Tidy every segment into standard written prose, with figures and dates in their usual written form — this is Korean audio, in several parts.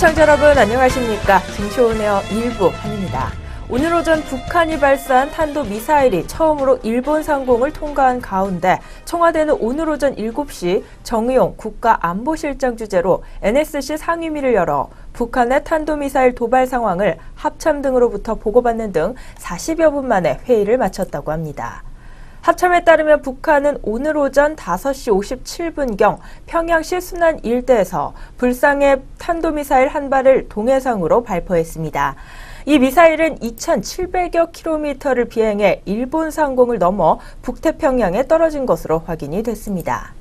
시청자 여러분 안녕하십니까. 증시오네어 일부 한입니다. 오늘 오전 북한이 발사한 탄도미사일이 처음으로 일본 상공을 통과한 가운데 청와대는 오늘 오전 7시 정의용 국가안보실장 주재로 NSC 상임위를 열어 북한의 탄도미사일 도발 상황을 합참 등으로부터 보고받는 등 40여 분 만에 회의를 마쳤다고 합니다. 합참에 따르면 북한은 오늘 오전 5시 57분경 평양시 순안 일대에서 불상의 탄도미사일 한 발을 동해상으로 발포했습니다. 이 미사일은 2,700여 킬로미터를 비행해 일본 상공을 넘어 북태평양에 떨어진 것으로 확인이 됐습니다.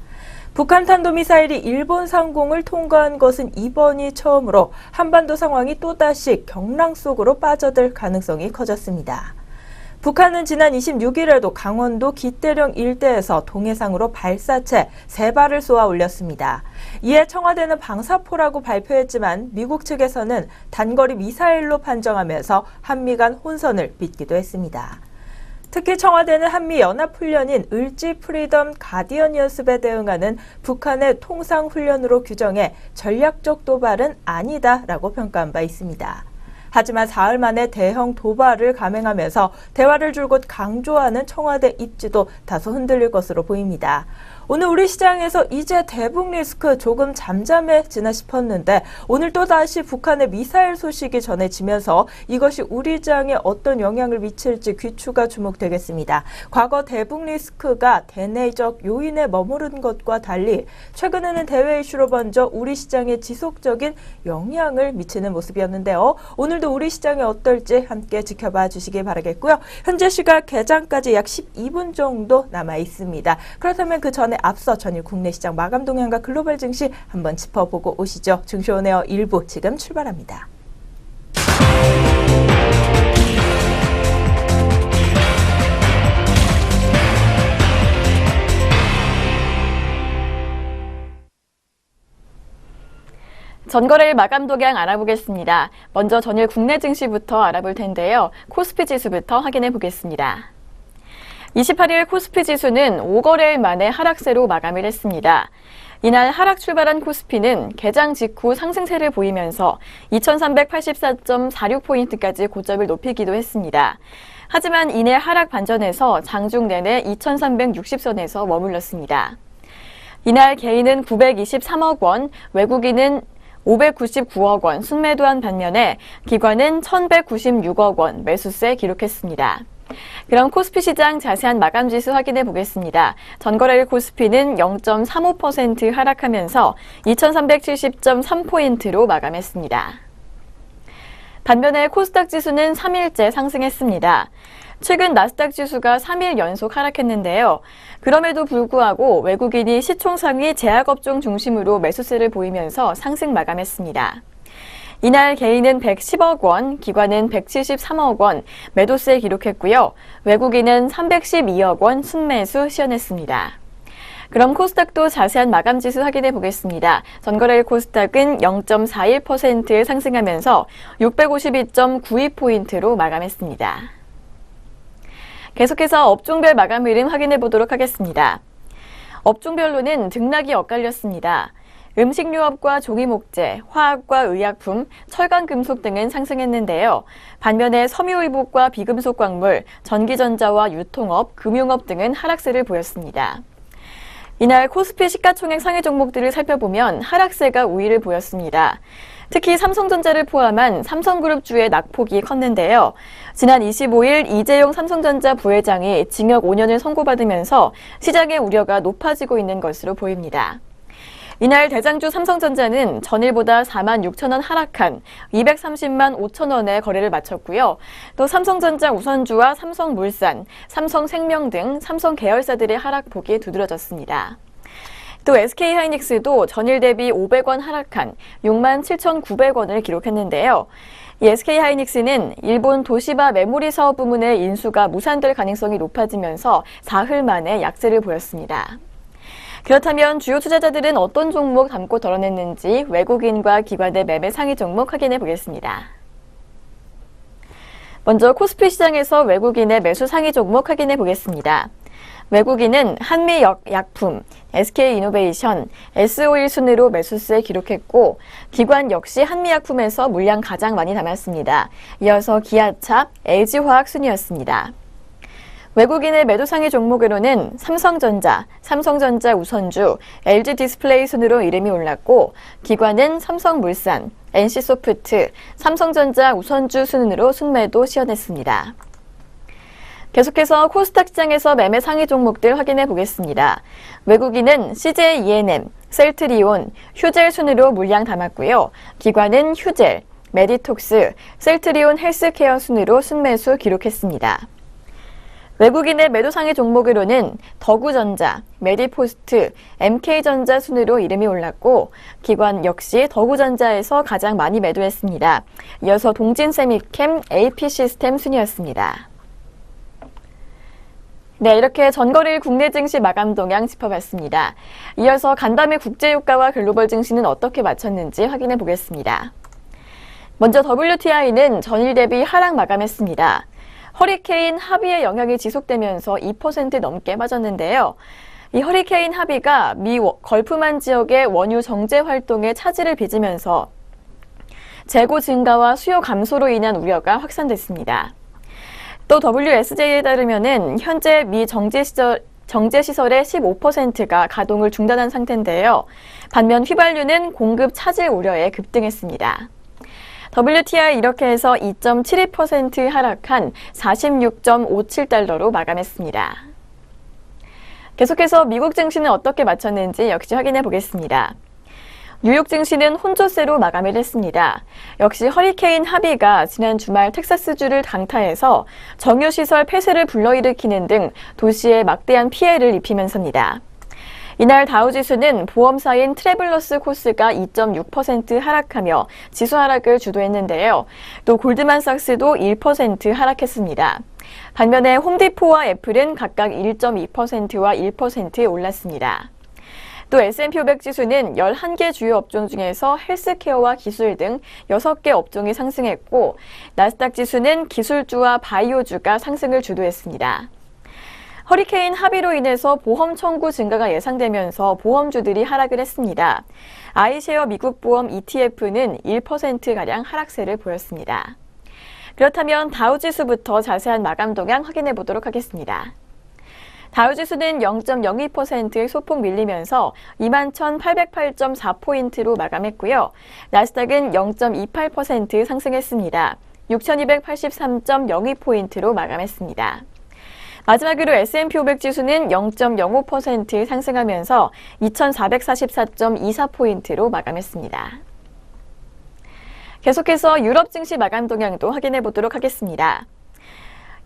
북한 탄도미사일이 일본 상공을 통과한 것은 이번이 처음으로 한반도 상황이 또다시 경랑 속으로 빠져들 가능성이 커졌습니다. 북한은 지난 26일에도 강원도 기대령 일대에서 동해상으로 발사체 3발을 쏘아 올렸습니다. 이에 청와대는 방사포라고 발표했지만 미국 측에서는 단거리 미사일로 판정하면서 한미 간 혼선을 빚기도 했습니다. 특히 청와대는 한미 연합훈련인 을지 프리덤 가디언 연습에 대응하는 북한의 통상훈련으로 규정해 전략적 도발은 아니다라고 평가한 바 있습니다. 하지만 사흘 만에 대형 도발을 감행하면서 대화를 줄곧 강조하는 청와대 입지도 다소 흔들릴 것으로 보입니다. 오늘 우리 시장에서 이제 대북 리스크 조금 잠잠해지나 싶었는데 오늘 또다시 북한의 미사일 소식이 전해지면서 이것이 우리 시장에 어떤 영향을 미칠지 귀추가 주목되겠습니다. 과거 대북 리스크가 대내적 요인에 머무른 것과 달리 최근에는 대외 이슈로 번져 우리 시장에 지속적인 영향을 미치는 모습이었는데요. 오늘도 우리 시장이 어떨지 함께 지켜봐 주시기 바라겠고요. 현재 시각 개장까지 약 12분 정도 남아 있습니다. 그렇다면 그 전에 앞서 전일 국내 시장 마감 동향과 글로벌 증시 한번 짚어보고 오시죠. 증시오네어 1부 지금 출발합니다. 전거래일 마감 동향 알아보겠습니다. 먼저 전일 국내 증시부터 알아볼 텐데요. 코스피 지수부터 확인해 보겠습니다. 28일 코스피 지수는 5거래일 만에 하락세로 마감을 했습니다. 이날 하락 출발한 코스피는 개장 직후 상승세를 보이면서 2384.46포인트까지 고점을 높이기도 했습니다. 하지만 이내 하락 반전에서 장중 내내 2360선에서 머물렀습니다. 이날 개인은 923억 원, 외국인은 599억 원 순매도한 반면에 기관은 1196억 원 매수세 기록했습니다. 그럼 코스피 시장 자세한 마감 지수 확인해 보겠습니다. 전거래일 코스피는 0.35% 하락하면서 2370.3포인트로 마감했습니다. 반면에 코스닥 지수는 3일째 상승했습니다. 최근 나스닥 지수가 3일 연속 하락했는데요. 그럼에도 불구하고 외국인이 시총상위 제약업종 중심으로 매수세를 보이면서 상승 마감했습니다. 이날 개인은 110억 원, 기관은 173억 원 매도세 기록했고요. 외국인은 312억 원 순매수 시현했습니다. 그럼 코스닥도 자세한 마감 지수 확인해 보겠습니다. 전거래일 코스닥은 0.41% 상승하면서 652.92포인트로 마감했습니다. 계속해서 업종별 마감 흐름 확인해 보도록 하겠습니다. 업종별로는 등락이 엇갈렸습니다. 음식료업과 종이목재, 화학과 의약품, 철강금속 등은 상승했는데요. 반면에 섬유의복과 비금속 광물, 전기전자와 유통업, 금융업 등은 하락세를 보였습니다. 이날 코스피 시가총액 상위 종목들을 살펴보면 하락세가 우위를 보였습니다. 특히 삼성전자를 포함한 삼성그룹주의 낙폭이 컸는데요. 지난 25일 이재용 삼성전자 부회장이 징역 5년을 선고받으면서 시장의 우려가 높아지고 있는 것으로 보입니다. 이날 대장주 삼성전자는 전일보다 4만 6천 원 하락한 230만 5천 원의 거래를 마쳤고요. 또 삼성전자 우선주와 삼성물산, 삼성생명 등 삼성 계열사들의 하락폭이 두드러졌습니다. 또 SK하이닉스도 전일 대비 500원 하락한 6만 7,900원을 기록했는데요. 이 SK하이닉스는 일본 도시바 메모리 사업 부문의 인수가 무산될 가능성이 높아지면서 사흘 만에 약세를 보였습니다. 그렇다면 주요 투자자들은 어떤 종목 담고 덜어냈는지 외국인과 기관의 매매 상위 종목 확인해 보겠습니다. 먼저 코스피 시장에서 외국인의 매수 상위 종목 확인해 보겠습니다. 외국인은 한미약품, SK이노베이션, S-오일 순으로 매수세 기록했고 기관 역시 한미약품에서 물량 가장 많이 담았습니다. 이어서 기아차, LG화학 순이었습니다. 외국인의 매도상위 종목으로는 삼성전자 우선주, LG디스플레이 순으로 이름이 올랐고 기관은 삼성물산, NC소프트, 삼성전자 우선주 순으로 순매도 시연했습니다. 계속해서 코스닥 시장에서 매매 상위 종목들 확인해 보겠습니다. 외국인은 CJ ENM, 셀트리온, 휴젤 순으로 물량 담았고요. 기관은 휴젤, 메디톡스, 셀트리온 헬스케어 순으로 순매수 기록했습니다. 외국인의 매도 상위 종목으로는 더구전자, 메디포스트, MK전자 순으로 이름이 올랐고 기관 역시 더구전자에서 가장 많이 매도했습니다. 이어서 동진세미캠, AP시스템 순이었습니다. 네, 이렇게 전거래일 국내 증시 마감 동향 짚어봤습니다. 이어서 간담회 국제유가와 글로벌 증시는 어떻게 마쳤는지 확인해 보겠습니다. 먼저 WTI는 전일 대비 하락 마감했습니다. 허리케인 하비의 영향이 지속되면서 2% 넘게 빠졌는데요. 이 허리케인 하비가 미 걸프만 지역의 원유 정제 활동에 차질을 빚으면서 재고 증가와 수요 감소로 인한 우려가 확산됐습니다. 또 WSJ에 따르면은 현재 미 정제시설의 15%가 가동을 중단한 상태인데요. 반면 휘발유는 공급 차질 우려에 급등했습니다. WTI 이렇게 해서 2.72% 하락한 46.57달러로 마감했습니다. 계속해서 미국 증시는 어떻게 마쳤는지 역시 확인해 보겠습니다. 뉴욕 증시는 혼조세로 마감을 했습니다. 역시 허리케인 하비가 지난 주말 텍사스주를 강타해서 정유시설 폐쇄를 불러일으키는 등 도시에 막대한 피해를 입히면서입니다. 이날 다우지수는 보험사인 트래블러스 코스가 2.6% 하락하며 지수 하락을 주도했는데요. 또 골드만삭스도 1% 하락했습니다. 반면에 홈디포와 애플은 각각 1.2%와 1% 올랐습니다. 또 S&P 500 지수는 11개 주요 업종 중에서 헬스케어와 기술 등 6개 업종이 상승했고 나스닥 지수는 기술주와 바이오주가 상승을 주도했습니다. 허리케인 하비로 인해서 보험 청구 증가가 예상되면서 보험주들이 하락을 했습니다. 아이쉐어 미국 보험 ETF는 1%가량 하락세를 보였습니다. 그렇다면 다우지수부터 자세한 마감 동향 확인해 보도록 하겠습니다. 다우지수는 0.02% 소폭 밀리면서 21,808.4포인트로 마감했고요. 나스닥은 0.28% 상승했습니다. 6,283.02포인트로 마감했습니다. 마지막으로 S&P 500 지수는 0.05% 상승하면서 2,444.24포인트로 마감했습니다. 계속해서 유럽 증시 마감 동향도 확인해 보도록 하겠습니다.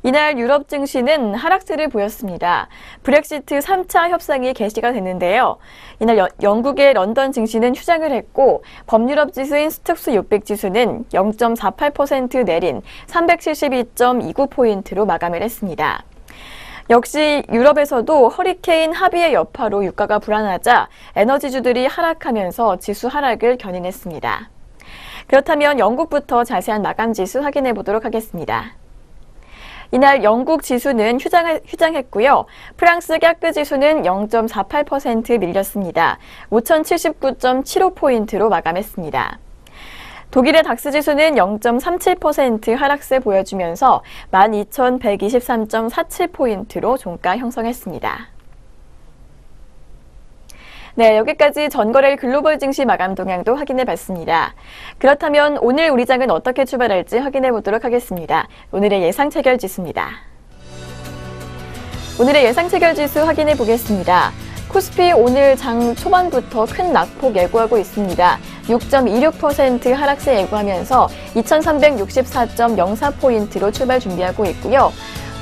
이날 유럽 증시는 하락세를 보였습니다. 브렉시트 3차 협상이 개시가 됐는데요. 이날 영국의 런던 증시는 휴장을 했고 범유럽 지수인 스톡스 600 지수는 0.48% 내린 372.29포인트로 마감을 했습니다. 역시 유럽에서도 허리케인 하비의 여파로 유가가 불안하자 에너지주들이 하락하면서 지수 하락을 견인했습니다. 그렇다면 영국부터 자세한 마감 지수 확인해 보도록 하겠습니다. 이날 영국 지수는 휴장했고요. 프랑스 깍그 지수는 0.48% 밀렸습니다. 5,079.75포인트로 마감했습니다. 독일의 닥스 지수는 0.37% 하락세 보여주면서 12,123.47포인트로 종가 형성했습니다. 네, 여기까지 전거래일 글로벌 증시 마감 동향도 확인해 봤습니다. 그렇다면 오늘 우리 장은 어떻게 출발할지 확인해 보도록 하겠습니다. 오늘의 예상 체결 지수입니다. 오늘의 예상 체결 지수 확인해 보겠습니다. 코스피 오늘 장 초반부터 큰 낙폭 예고하고 있습니다. 6.26% 하락세 예고하면서 2,364.04포인트로 출발 준비하고 있고요.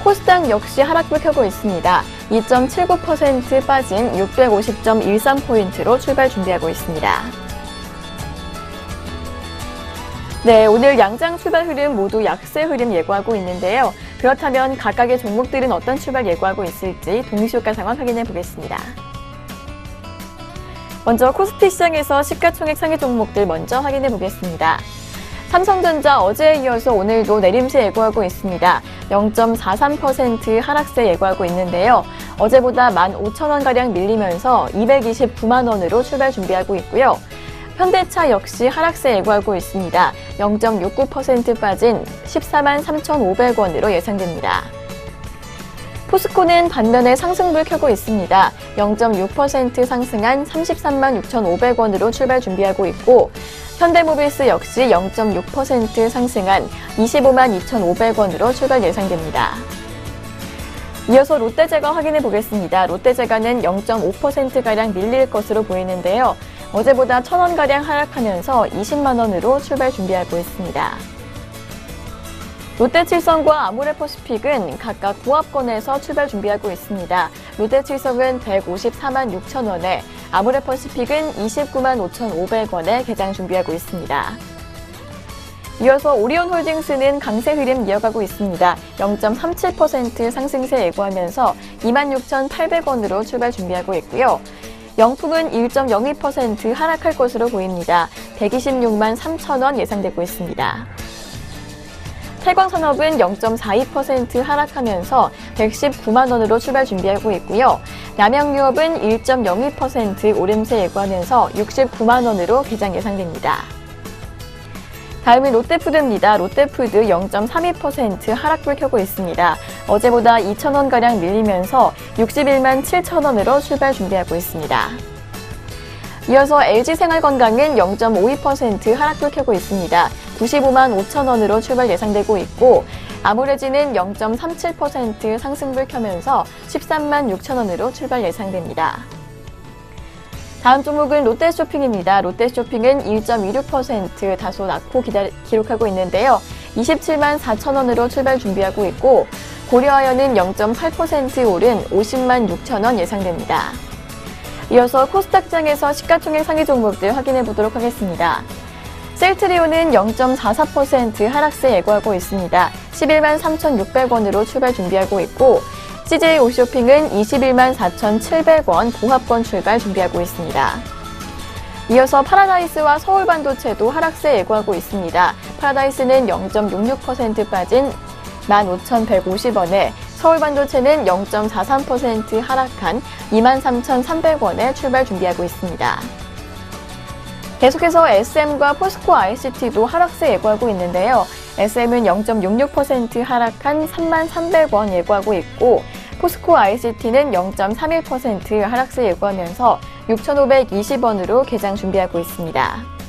코스닥 역시 하락을 켜고 있습니다. 2.79% 빠진 650.13포인트로 출발 준비하고 있습니다. 네, 오늘 양장 출발 흐름 모두 약세 흐름 예고하고 있는데요. 그렇다면 각각의 종목들은 어떤 출발 예고하고 있을지 동시효과 상황 확인해 보겠습니다. 먼저 코스피 시장에서 시가총액 상위 종목들 먼저 확인해 보겠습니다. 삼성전자 어제에 이어서 오늘도 내림세 예고하고 있습니다. 0.43% 하락세 예고하고 있는데요. 어제보다 15,000원가량 밀리면서 229만 원으로 출발 준비하고 있고요. 현대차 역시 하락세 예고하고 있습니다. 0.69% 빠진 14만 3,500원으로 예상됩니다. 포스코는 반면에 상승불 켜고 있습니다. 0.6% 상승한 33만 6,500원으로 출발 준비하고 있고 현대모비스 역시 0.6% 상승한 25만 2,500원으로 출발 예상됩니다. 이어서 롯데제과 확인해 보겠습니다. 롯데제과는 0.5%가량 밀릴 것으로 보이는데요. 어제보다 1,000원가량 하락하면서 20만 원으로 출발 준비하고 있습니다. 롯데칠성과 아모레퍼시픽은 각각 고압권에서 출발 준비하고 있습니다. 롯데칠성은 154만 6천 원에, 아모레퍼시픽은 29만 5,500원에 개장 준비하고 있습니다. 이어서 오리온홀딩스는 강세 흐름 이어가고 있습니다. 0.37% 상승세 예고하면서 26,800원으로 출발 준비하고 있고요. 영풍은 1.02% 하락할 것으로 보입니다. 126만 3천 원 예상되고 있습니다. 태광산업은 0.42% 하락하면서 119만 원으로 출발 준비하고 있고요. 남양유업은 1.02% 오름세 예고하면서 69만 원으로 개장 예상됩니다. 다음은 롯데푸드입니다. 롯데푸드 0.32% 하락불 켜고 있습니다. 어제보다 2,000원가량 밀리면서 61만 7천 원으로 출발 준비하고 있습니다. 이어서 LG생활건강은 0.52% 하락불 켜고 있습니다. 95만 5천 원으로 출발 예상되고 있고 아모레지는 0.37% 상승불 켜면서 13만 6천 원으로 출발 예상됩니다. 다음 종목은 롯데쇼핑입니다. 롯데쇼핑은 1.26% 다소 낮고 기록하고 있는데요. 27만 4천 원으로 출발 준비하고 있고 고려아연은 0.8% 오른 50만 6천 원 예상됩니다. 이어서 코스닥장에서 시가총액 상위 종목들 확인해 보도록 하겠습니다. 셀트리온은 0.44% 하락세 예고하고 있습니다. 11만 3,600원으로 출발 준비하고 있고 CJ 오쇼핑은 21만 4,700원 봉합권 출발 준비하고 있습니다. 이어서 파라다이스와 서울반도체도 하락세 예고하고 있습니다. 파라다이스는 0.66% 빠진 15,150원에 서울반도체는 0.43% 하락한 23,300원에 출발 준비하고 있습니다. 계속해서 SM과 포스코 ICT도 하락세 예고하고 있는데요. SM은 0.66% 하락한 33,300원 예고하고 있고 포스코 ICT는 0.31% 하락세 예고하면서 6,520원으로 개장 준비하고 있습니다.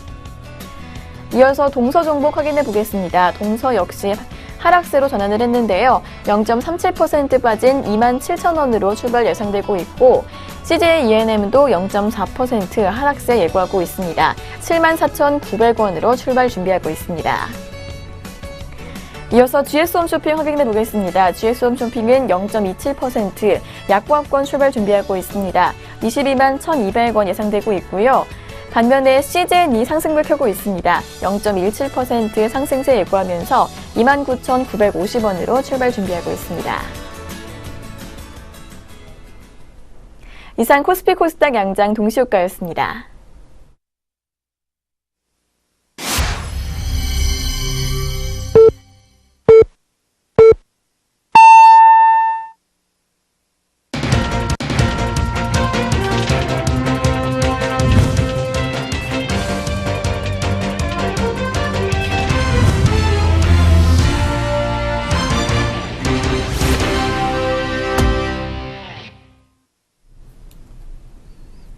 이어서 동서 종목 확인해 보겠습니다. 동서 역시 하락세로 전환을 했는데요. 0.37% 빠진 27,000원으로 출발 예상되고 있고 CJ ENM도 0.4% 하락세 예고하고 있습니다. 74,900원으로 출발 준비하고 있습니다. 이어서 GS홈쇼핑 확인해 보겠습니다. GS홈쇼핑은 0.27% 약보합권 출발 준비하고 있습니다. 22만 1,200원 예상되고 있고요. 반면에 CJN이 상승불 켜고 있습니다. 0.17% 상승세 예고하면서 29,950원으로 출발 준비하고 있습니다. 이상 코스피 코스닥 양장 동시효과였습니다.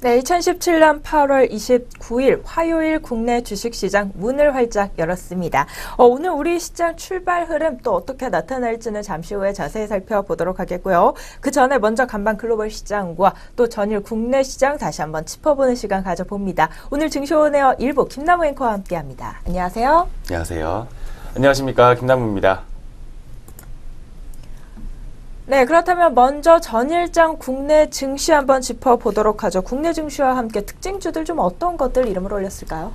네, 2017년 8월 29일 화요일 국내 주식시장 문을 활짝 열었습니다. 오늘 우리 시장 출발 흐름 또 어떻게 나타날지는 잠시 후에 자세히 살펴보도록 하겠고요. 그 전에 먼저 간판 글로벌 시장과 또 전일 국내 시장 다시 한번 짚어보는 시간 가져봅니다. 오늘 증시원에어 1부 김남우 앵커와 함께합니다. 안녕하세요. 안녕하세요. 안녕하십니까, 김남우입니다. 네, 그렇다면 먼저 전일장 국내 증시 한번 짚어보도록 하죠. 국내 증시와 함께 특징주들 좀 어떤 것들 이름을 올렸을까요?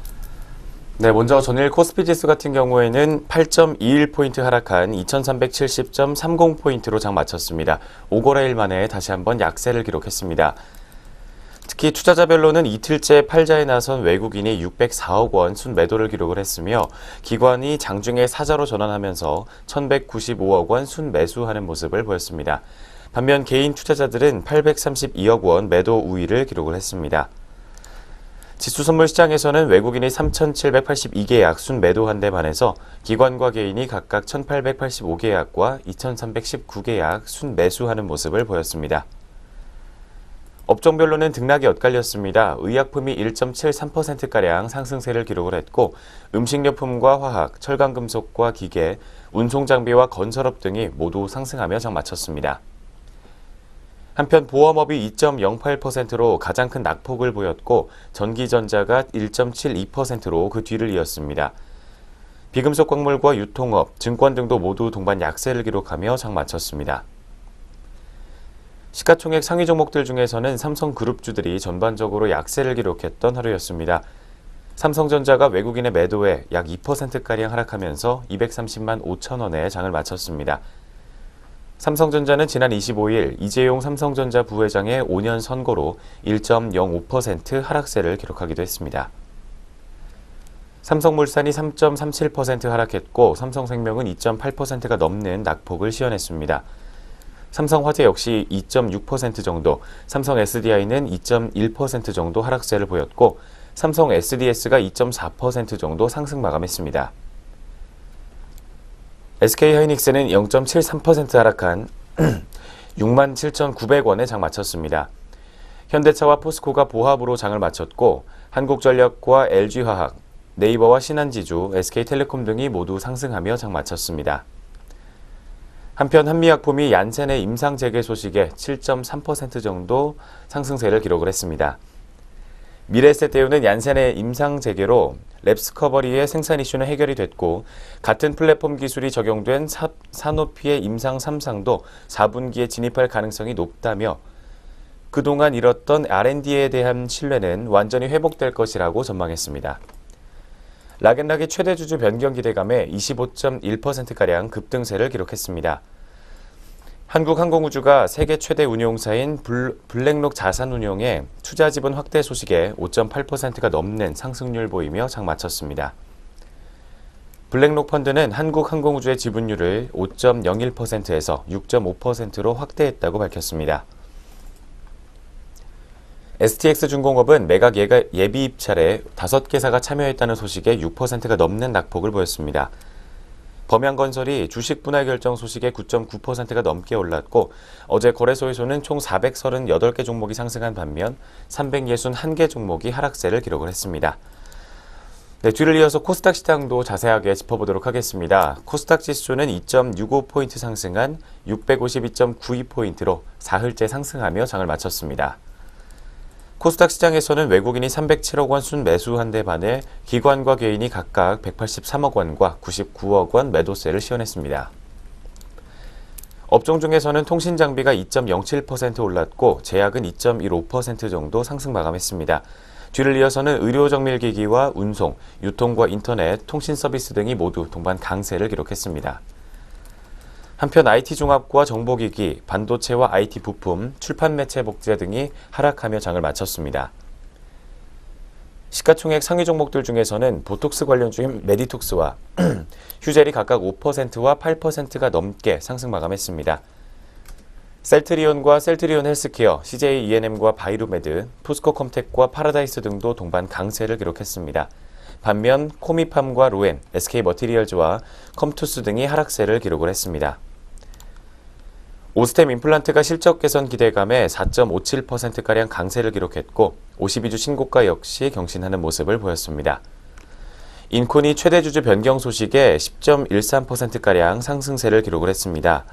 네, 먼저 전일 코스피 지수 같은 경우에는 8.21포인트 하락한 2370.30포인트로 장 마쳤습니다. 5거래일 만에 다시 한번 약세를 기록했습니다. 특히 투자자별로는 이틀째 팔자에 나선 외국인이 604억 원 순매도를 기록을 했으며 기관이 장중에 사자로 전환하면서 1,195억 원 순매수하는 모습을 보였습니다. 반면 개인 투자자들은 832억 원 매도 우위를 기록을 했습니다. 지수 선물 시장에서는 외국인이 3,782계약 순매도한 데 반해서 기관과 개인이 각각 1,885계약과 2,319계약 순매수하는 모습을 보였습니다. 업종별로는 등락이 엇갈렸습니다. 의약품이 1.73%가량 상승세를 기록을 했고 음식료품과 화학, 철강금속과 기계, 운송장비와 건설업 등이 모두 상승하며 장 마쳤습니다. 한편 보험업이 2.08%로 가장 큰 낙폭을 보였고 전기전자가 1.72%로 그 뒤를 이었습니다. 비금속 광물과 유통업, 증권 등도 모두 동반 약세를 기록하며 장 마쳤습니다. 시가총액 상위 종목들 중에서는 삼성그룹주들이 전반적으로 약세를 기록했던 하루였습니다. 삼성전자가 외국인의 매도에 약 2%가량 하락하면서 230만 5천 원에 장을 마쳤습니다. 삼성전자는 지난 25일 이재용 삼성전자 부회장의 5년 선고로 1.05% 하락세를 기록하기도 했습니다. 삼성물산이 3.37% 하락했고 삼성생명은 2.8%가 넘는 낙폭을 시현했습니다. 삼성화재 역시 2.6% 정도, 삼성 SDI는 2.1% 정도 하락세를 보였고 삼성 SDS가 2.4% 정도 상승 마감했습니다. SK하이닉스는 0.73% 하락한 67,900원에 장 마쳤습니다. 현대차와 포스코가 보합으로 장을 마쳤고 한국전력과 LG화학, 네이버와 신한지주, SK텔레콤 등이 모두 상승하며 장 마쳤습니다. 한편 한미약품이 얀센의 임상 재개 소식에 7.3% 정도 상승세를 기록을 했습니다. 미래에셋대우는 얀센의 임상 재개로 랩스커버리의 생산 이슈는 해결이 됐고 같은 플랫폼 기술이 적용된 사노피의 임상 3상도 4분기에 진입할 가능성이 높다며 그동안 잃었던 R&D에 대한 신뢰는 완전히 회복될 것이라고 전망했습니다. 락앤락의 최대 주주 변경 기대감에 25.1%가량 급등세를 기록했습니다. 한국항공우주가 세계 최대 운용사인 블랙록 자산운용의 투자 지분 확대 소식에 5.8%가 넘는 상승률 보이며 장 마쳤습니다. 블랙록 펀드는 한국항공우주의 지분율을 5.01%에서 6.5%로 확대했다고 밝혔습니다. STX중공업은 매각 예비 입찰에 5개사가 참여했다는 소식에 6%가 넘는 낙폭을 보였습니다. 범양건설이 주식 분할 결정 소식에 9.9%가 넘게 올랐고 어제 거래소에서는 총 438개 종목이 상승한 반면 361개 종목이 하락세를 기록을 했습니다. 네, 뒤를 이어서 코스닥 시장도 자세하게 짚어보도록 하겠습니다. 코스닥 지수는 2.65포인트 상승한 652.92포인트로 사흘째 상승하며 장을 마쳤습니다. 코스닥 시장에서는 외국인이 307억 원 순매수한 데 반해 기관과 개인이 각각 183억 원과 99억 원 매도세를 시현했습니다. 업종 중에서는 통신장비가 2.07% 올랐고 제약은 2.15% 정도 상승 마감했습니다. 뒤를 이어서는 의료정밀기기와 운송, 유통과 인터넷, 통신 서비스 등이 모두 동반 강세를 기록했습니다. 한편 IT종합과 정보기기, 반도체와 IT 부품, 출판매체 복제 등이 하락하며 장을 마쳤습니다. 시가총액 상위 종목들 중에서는 보톡스 관련주인 메디톡스와 휴젤이 각각 5%와 8%가 넘게 상승 마감했습니다. 셀트리온과 셀트리온 헬스케어, CJ E&M과 바이루메드, 포스코컴텍과 파라다이스 등도 동반 강세를 기록했습니다. 반면 코미팜과 로엔, SK머티리얼즈와 컴투스 등이 하락세를 기록을 했습니다. 오스템 임플란트가 실적 개선 기대감에 4.57%가량 강세를 기록했고 52주 신고가 역시 경신하는 모습을 보였습니다. 인콘이 최대 주주 변경 소식에 10.13%가량 상승세를 기록을 했습니다.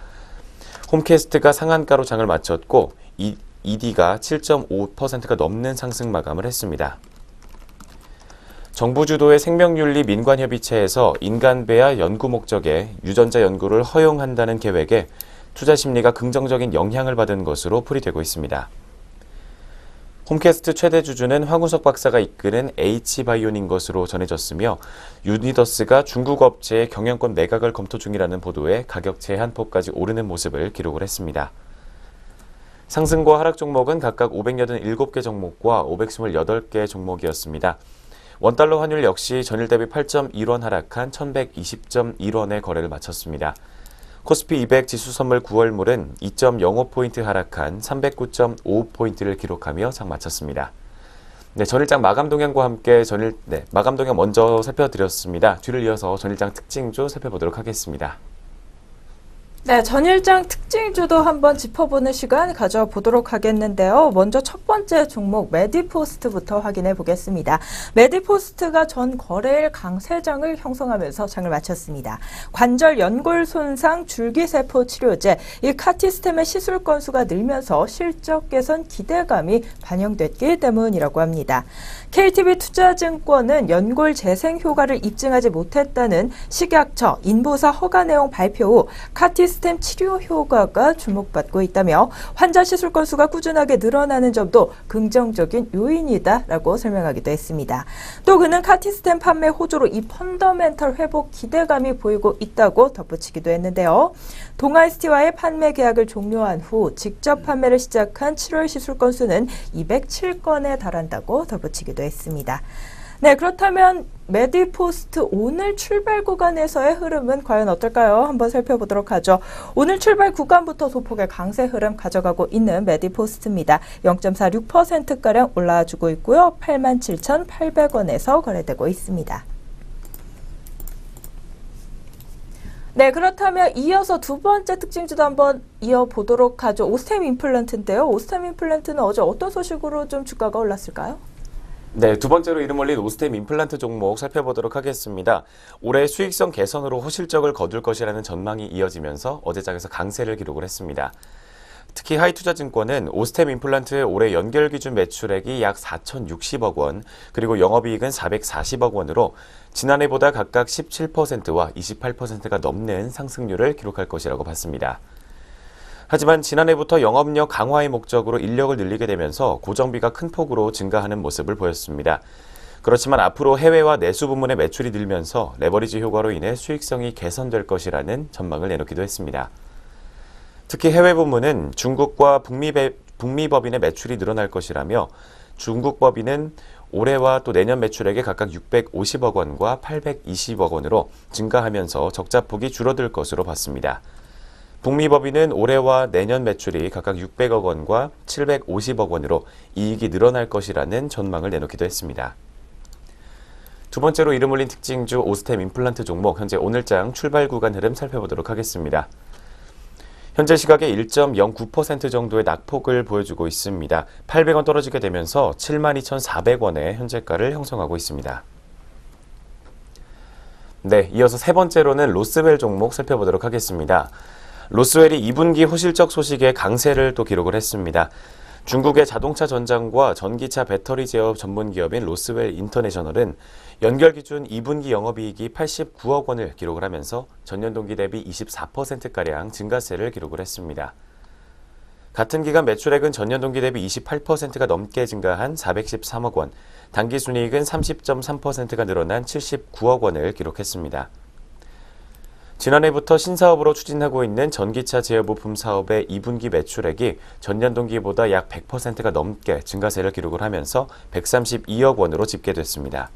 홈캐스트가 상한가로 장을 마쳤고 ED가 7.5%가 넘는 상승 마감을 했습니다. 정부 주도의 생명윤리 민관협의체에서 인간배아 연구 목적의 유전자 연구를 허용한다는 계획에 투자 심리가 긍정적인 영향을 받은 것으로 풀이되고 있습니다. 홈캐스트 최대 주주는 황우석 박사가 이끄는 H바이오인 것으로 전해졌으며 유니더스가 중국 업체의 경영권 매각을 검토 중이라는 보도에 가격 제한폭까지 오르는 모습을 기록을 했습니다. 상승과 하락 종목은 각각 587개 종목과 528개 종목이었습니다. 원달러 환율 역시 전일 대비 8.1원 하락한 1120.1원의 거래를 마쳤습니다. 코스피 200 지수 선물 9월물은 2.05포인트 하락한 309.55포인트를 기록하며 장 마쳤습니다. 네, 전일장 마감 동향과 함께 마감 동향 먼저 살펴드렸습니다. 뒤를 이어서 전일장 특징주 살펴보도록 하겠습니다. 네, 전일장 특징주도 한번 짚어보는 시간 가져보도록 하겠는데요. 먼저 첫 번째 종목 메디포스트부터 확인해 보겠습니다. 메디포스트가 전 거래일 강세장을 형성하면서 장을 마쳤습니다. 관절 연골 손상 줄기세포 치료제 이 카티스템의 시술 건수가 늘면서 실적 개선 기대감이 반영됐기 때문이라고 합니다. KTB 투자증권은 연골 재생 효과를 입증하지 못했다는 식약처 인보사 허가 내용 발표 후 카티스템 치료 효과가 주목받고 있다며 환자 시술 건수가 꾸준하게 늘어나는 점도 긍정적인 요인이다라고 설명하기도 했습니다. 또 그는 카티스템 판매 호조로 이 펀더멘털 회복 기대감이 보이고 있다고 덧붙이기도 했는데요. 동아ST와의 판매 계약을 종료한 후 직접 판매를 시작한 7월 시술 건수는 207건에 달한다고 덧붙이기도 했습니다. 네, 그렇다면 메디포스트 오늘 출발 구간에서의 흐름은 과연 어떨까요? 한번 살펴보도록 하죠. 오늘 출발 구간부터 소폭의 강세 흐름 가져가고 있는 메디포스트입니다. 0.46%가량 올라와주고 있고요. 87,800원에서 거래되고 있습니다. 네, 그렇다면 이어서 두 번째 특징주도 한번 이어보도록 하죠. 오스템 임플란트인데요. 오스템 임플란트는 어제 어떤 소식으로 좀 주가가 올랐을까요? 네, 두 번째로 이름 올린 오스템 임플란트 종목 살펴보도록 하겠습니다. 올해 수익성 개선으로 호실적을 거둘 것이라는 전망이 이어지면서 어제 장에서 강세를 기록을 했습니다. 특히 하이투자증권은 오스템 임플란트의 올해 연결 기준 매출액이 약 4,060억 원, 그리고 영업이익은 440억 원으로 지난해보다 각각 17%와 28%가 넘는 상승률을 기록할 것이라고 봤습니다. 하지만 지난해부터 영업력 강화의 목적으로 인력을 늘리게 되면서 고정비가 큰 폭으로 증가하는 모습을 보였습니다. 그렇지만 앞으로 해외와 내수 부문의 매출이 늘면서 레버리지 효과로 인해 수익성이 개선될 것이라는 전망을 내놓기도 했습니다. 특히 해외 부문은 중국과 북미 법인의 매출이 늘어날 것이라며 중국 법인은 올해와 또 내년 매출액이 각각 650억 원과 820억 원으로 증가하면서 적자폭이 줄어들 것으로 봤습니다. 북미 법인은 올해와 내년 매출이 각각 600억 원과 750억 원으로 이익이 늘어날 것이라는 전망을 내놓기도 했습니다. 두 번째로 이름 올린 특징주 오스템 임플란트 종목 현재 오늘장 출발 구간 흐름 살펴보도록 하겠습니다. 현재 시각에 1.09% 정도의 낙폭을 보여주고 있습니다. 800원 떨어지게 되면서 72,400원의 현재가를 형성하고 있습니다. 네, 이어서 세 번째로는 로스웰 종목 살펴보도록 하겠습니다. 로스웰이 2분기 호실적 소식에 강세를 또 기록을 했습니다. 중국의 자동차 전장과 전기차 배터리 제어 전문 기업인 로스웰 인터내셔널은 연결 기준 2분기 영업이익이 89억 원을 기록을 하면서 전년 동기 대비 24%가량 증가세를 기록을 했습니다. 같은 기간 매출액은 전년 동기 대비 28%가 넘게 증가한 413억 원, 당기순이익은 30.3%가 늘어난 79억 원을 기록했습니다. 지난해부터 신사업으로 추진하고 있는 전기차 제어 부품 사업의 2분기 매출액이 전년 동기보다 약 100%가 넘게 증가세를 기록을 하면서 132억 원으로 집계됐습니다.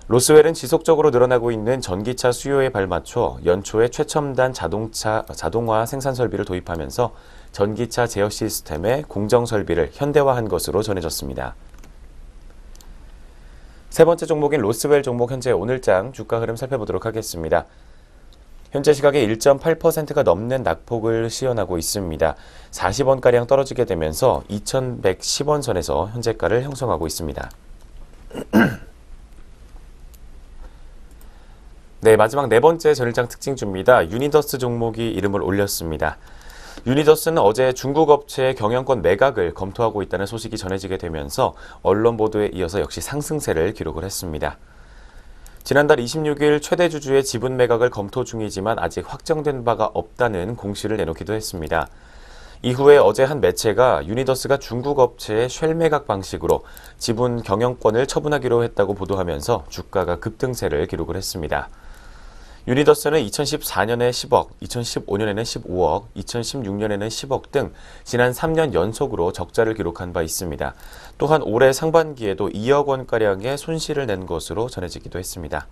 로스웰은 지속적으로 늘어나고 있는 전기차 수요에 발맞춰 연초에 최첨단 자동화 생산 설비를 도입하면서 전기차 제어 시스템의 공정 설비를 현대화한 것으로 전해졌습니다. 세 번째 종목인 로스웰 종목 현재 오늘장 주가 흐름 살펴보도록 하겠습니다. 현재 시각에 1.8%가 넘는 낙폭을 시현하고 있습니다. 40원가량 떨어지게 되면서 2,110원 선에서 현재가를 형성하고 있습니다. 네, 마지막 네 번째 전일장 특징주입니다. 유니더스 종목이 이름을 올렸습니다. 유니더스는 어제 중국 업체의 경영권 매각을 검토하고 있다는 소식이 전해지게 되면서 언론 보도에 이어서 역시 상승세를 기록을 했습니다. 지난달 26일 최대 주주의 지분 매각을 검토 중이지만 아직 확정된 바가 없다는 공시를 내놓기도 했습니다. 이후에 어제 한 매체가 유니더스가 중국 업체의 쉘 매각 방식으로 지분 경영권을 처분하기로 했다고 보도하면서 주가가 급등세를 기록을 했습니다. 유니더스는 2014년에 10억, 2015년에는 15억, 2016년에는 10억 등 지난 3년 연속으로 적자를 기록한 바 있습니다. 또한 올해 상반기에도 2억 원가량의 손실을 낸 것으로 전해지기도 했습니다.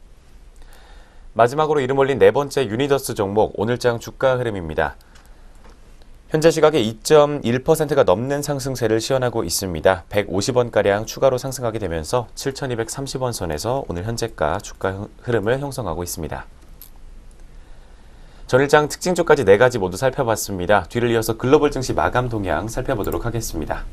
마지막으로 이름 올린 네 번째 유니더스 종목 오늘장 주가 흐름입니다. 현재 시각에 2.1%가 넘는 상승세를 시현하고 있습니다. 150원가량 추가로 상승하게 되면서 7,230원 선에서 오늘 현재가 주가 흐름을 형성하고 있습니다. 전일장 특징주까지 4가지 모두 살펴봤습니다. 뒤를 이어서 글로벌 증시 마감 동향 살펴보도록 하겠습니다.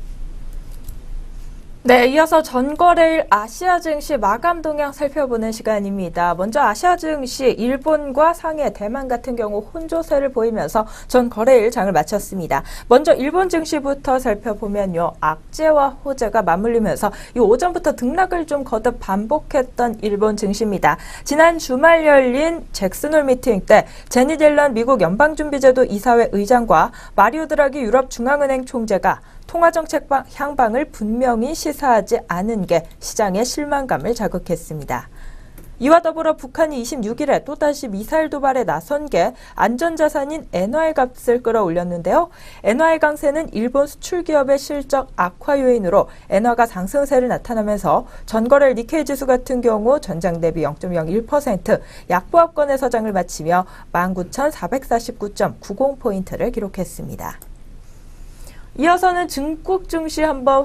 네, 이어서 전거래일 아시아 증시 마감 동향 살펴보는 시간입니다. 먼저 아시아 증시 일본과 상해, 대만 같은 경우 혼조세를 보이면서 전거래일 장을 마쳤습니다. 먼저 일본 증시부터 살펴보면요. 악재와 호재가 맞물리면서 이 오전부터 등락을 좀 거듭 반복했던 일본 증시입니다. 지난 주말 열린 잭슨홀 미팅 때 제닛 옐런 미국 연방준비제도 이사회 의장과 마리오 드라기 유럽 중앙은행 총재가 통화정책 향방을 분명히 시사하지 않은 게 시장의 실망감을 자극했습니다. 이와 더불어 북한이 26일에 또다시 미사일 도발에 나선 게 안전자산인 엔화의 값을 끌어올렸는데요. 엔화의 강세는 일본 수출기업의 실적 악화 요인으로 엔화가 상승세를 나타나면서 전거래일 니케이 지수 같은 경우 전장 대비 0.01% 약보합권에서 장을 마치며 19,449.90포인트를 기록했습니다. 이어서는 중국 증시 한번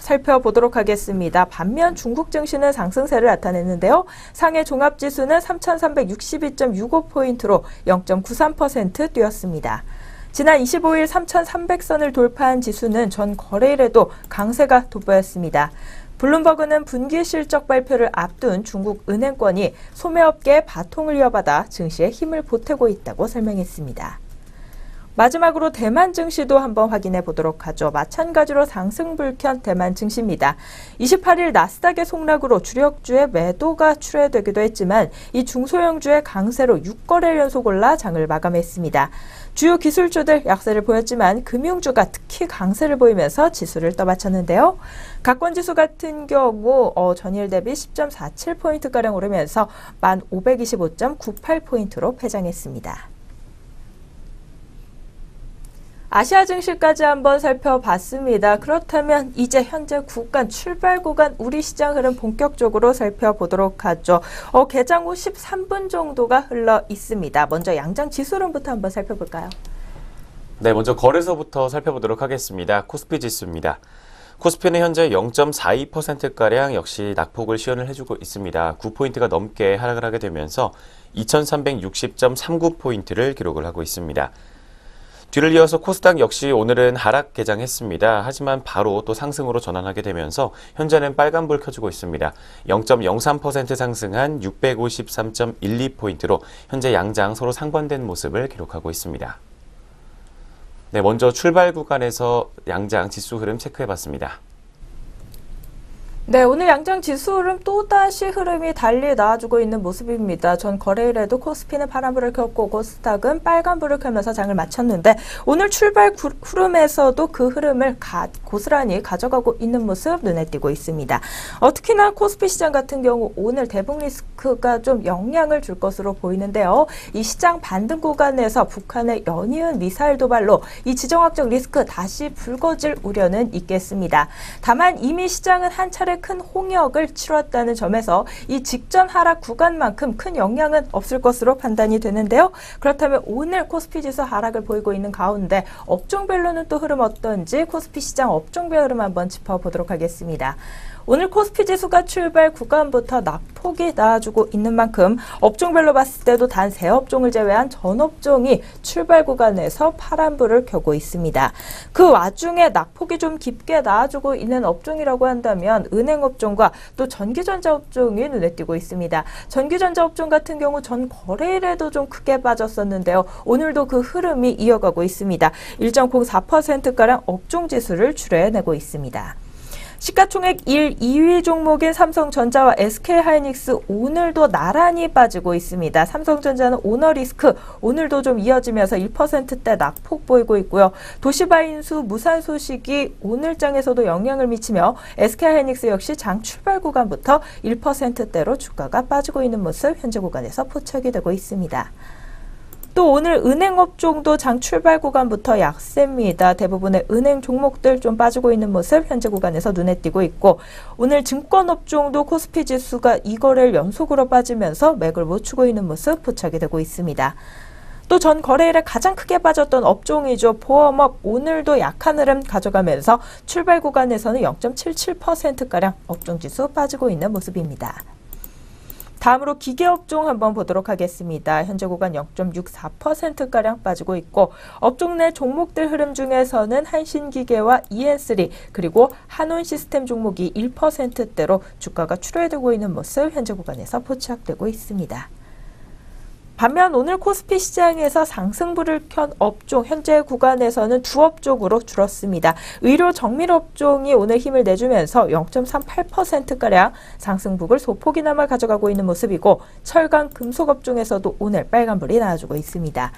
살펴보도록 하겠습니다. 반면 중국 증시는 상승세를 나타냈는데요. 상해 종합지수는 3,362.65포인트로 0.93% 뛰었습니다. 지난 25일 3,300선을 돌파한 지수는 전 거래일에도 강세가 돋보였습니다. 블룸버그는 분기 실적 발표를 앞둔 중국 은행권이 소매업계의 바통을 이어받아 증시에 힘을 보태고 있다고 설명했습니다. 마지막으로 대만 증시도 한번 확인해 보도록 하죠. 마찬가지로 상승 불현 대만 증시입니다. 28일 나스닥의 속락으로 주력주의 매도가 출회되기도 했지만 이 중소형주의 강세로 6거래일 연속 올라 장을 마감했습니다. 주요 기술주들 약세를 보였지만 금융주가 특히 강세를 보이면서 지수를 떠받쳤는데요. 가권지수 같은 경우 전일 대비 10.47포인트가량 오르면서 1,525.98포인트로 패장했습니다. 아시아 증시까지 한번 살펴봤습니다. 그렇다면 이제 현재 구간, 출발 구간 우리 시장 흐름 본격적으로 살펴보도록 하죠. 개장 후 13분 정도가 흘러 있습니다. 먼저 양장 지수 흐름부터 한번 살펴볼까요? 네, 먼저 거래소부터 살펴보도록 하겠습니다. 코스피 지수입니다. 코스피는 현재 0.42%가량 역시 낙폭을 시현을 해주고 있습니다. 9포인트가 넘게 하락을 하게 되면서 2,360.39포인트를 기록을 하고 있습니다. 뒤를 이어서 코스닥 역시 오늘은 하락 개장했습니다. 하지만 바로 또 상승으로 전환하게 되면서 현재는 빨간불 켜주고 있습니다. 0.03% 상승한 653.12포인트로 현재 양장 서로 상반된 모습을 기록하고 있습니다. 네, 먼저 출발 구간에서 양장 지수 흐름 체크해봤습니다. 네, 오늘 양장 지수 흐름 또다시 흐름이 달리 나와주고 있는 모습입니다. 전 거래일에도 코스피는 파란불을 켰고 코스닥은 빨간불을 켜면서 장을 마쳤는데 오늘 출발 흐름에서도 그 흐름을 고스란히 가져가고 있는 모습 눈에 띄고 있습니다. 특히나 코스피 시장 같은 경우 오늘 대북 리스크가 좀 영향을 줄 것으로 보이는데요. 이 시장 반등 구간에서 북한의 연이은 미사일 도발로 이 지정학적 리스크 다시 불거질 우려는 있겠습니다. 다만 이미 시장은 한 차례 큰 홍역을 치렀다는 점에서 이 직전 하락 구간만큼 큰 영향은 없을 것으로 판단이 되는데요. 그렇다면 오늘 코스피 지수 하락을 보이고 있는 가운데 업종별로는 또 흐름 어떤지 코스피 시장 업종별 흐름 한번 짚어보도록 하겠습니다. 오늘 코스피 지수가 출발 구간부터 낙폭이 나와주고 있는 만큼 업종별로 봤을 때도 단 3업종을 제외한 전 업종이 출발 구간에서 파란불을 켜고 있습니다. 그 와중에 낙폭이 좀 깊게 나와주고 있는 업종이라고 한다면 은행업종과 또 전기전자 업종이 눈에 띄고 있습니다. 전기전자 업종 같은 경우 전 거래일에도 좀 크게 빠졌었는데요. 오늘도 그 흐름이 이어가고 있습니다. 1.04%가량 업종 지수를 출해내고 있습니다. 시가총액 1, 2위 종목인 삼성전자와 SK하이닉스 오늘도 나란히 빠지고 있습니다. 삼성전자는 오너리스크 오늘도 좀 이어지면서 1%대 낙폭 보이고 있고요. 도시바 인수 무산 소식이 오늘장에서도 영향을 미치며 SK하이닉스 역시 장 출발 구간부터 1%대로 주가가 빠지고 있는 모습 현재 구간에서 포착이 되고 있습니다. 또 오늘 은행업종도 장 출발 구간부터 약세입니다. 대부분의 은행 종목들 좀 빠지고 있는 모습 현재 구간에서 눈에 띄고 있고 오늘 증권업종도 코스피 지수가 2거래일 연속으로 빠지면서 맥을 못 추고 있는 모습 포착이 되고 있습니다. 또 전 거래일에 가장 크게 빠졌던 업종이죠. 보험업 오늘도 약한 흐름 가져가면서 출발 구간에서는 0.77%가량 업종지수 빠지고 있는 모습입니다. 다음으로 기계업종 한번 보도록 하겠습니다. 현재 구간 0.64%가량 빠지고 있고 업종 내 종목들 흐름 중에서는 한신기계와 EN3 그리고 한온시스템 종목이 1%대로 주가가 추월되고 있는 모습 현재 구간에서 포착되고 있습니다. 반면 오늘 코스피 시장에서 상승불을 켠 업종 현재 구간에서는 두 업종으로 줄었습니다. 의료 정밀 업종이 오늘 힘을 내주면서 0.38%가량 상승폭을 소폭이나마 가져가고 있는 모습이고 철강 금속 업종에서도 오늘 빨간불이 나와주고 있습니다.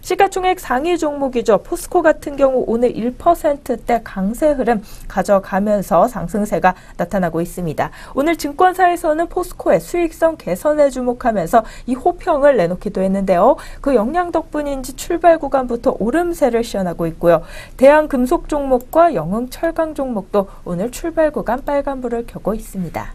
시가총액 상위 종목이죠. 포스코 같은 경우 오늘 1%대 강세 흐름 가져가면서 상승세가 나타나고 있습니다. 오늘 증권사에서는 포스코의 수익성 개선에 주목하면서 이 호평을 내놓기도 했는데요. 그 영향 덕분인지 출발 구간부터 오름세를 시현하고 있고요. 대한금속 종목과 영흥철강 종목도 오늘 출발 구간 빨간불을 켜고 있습니다.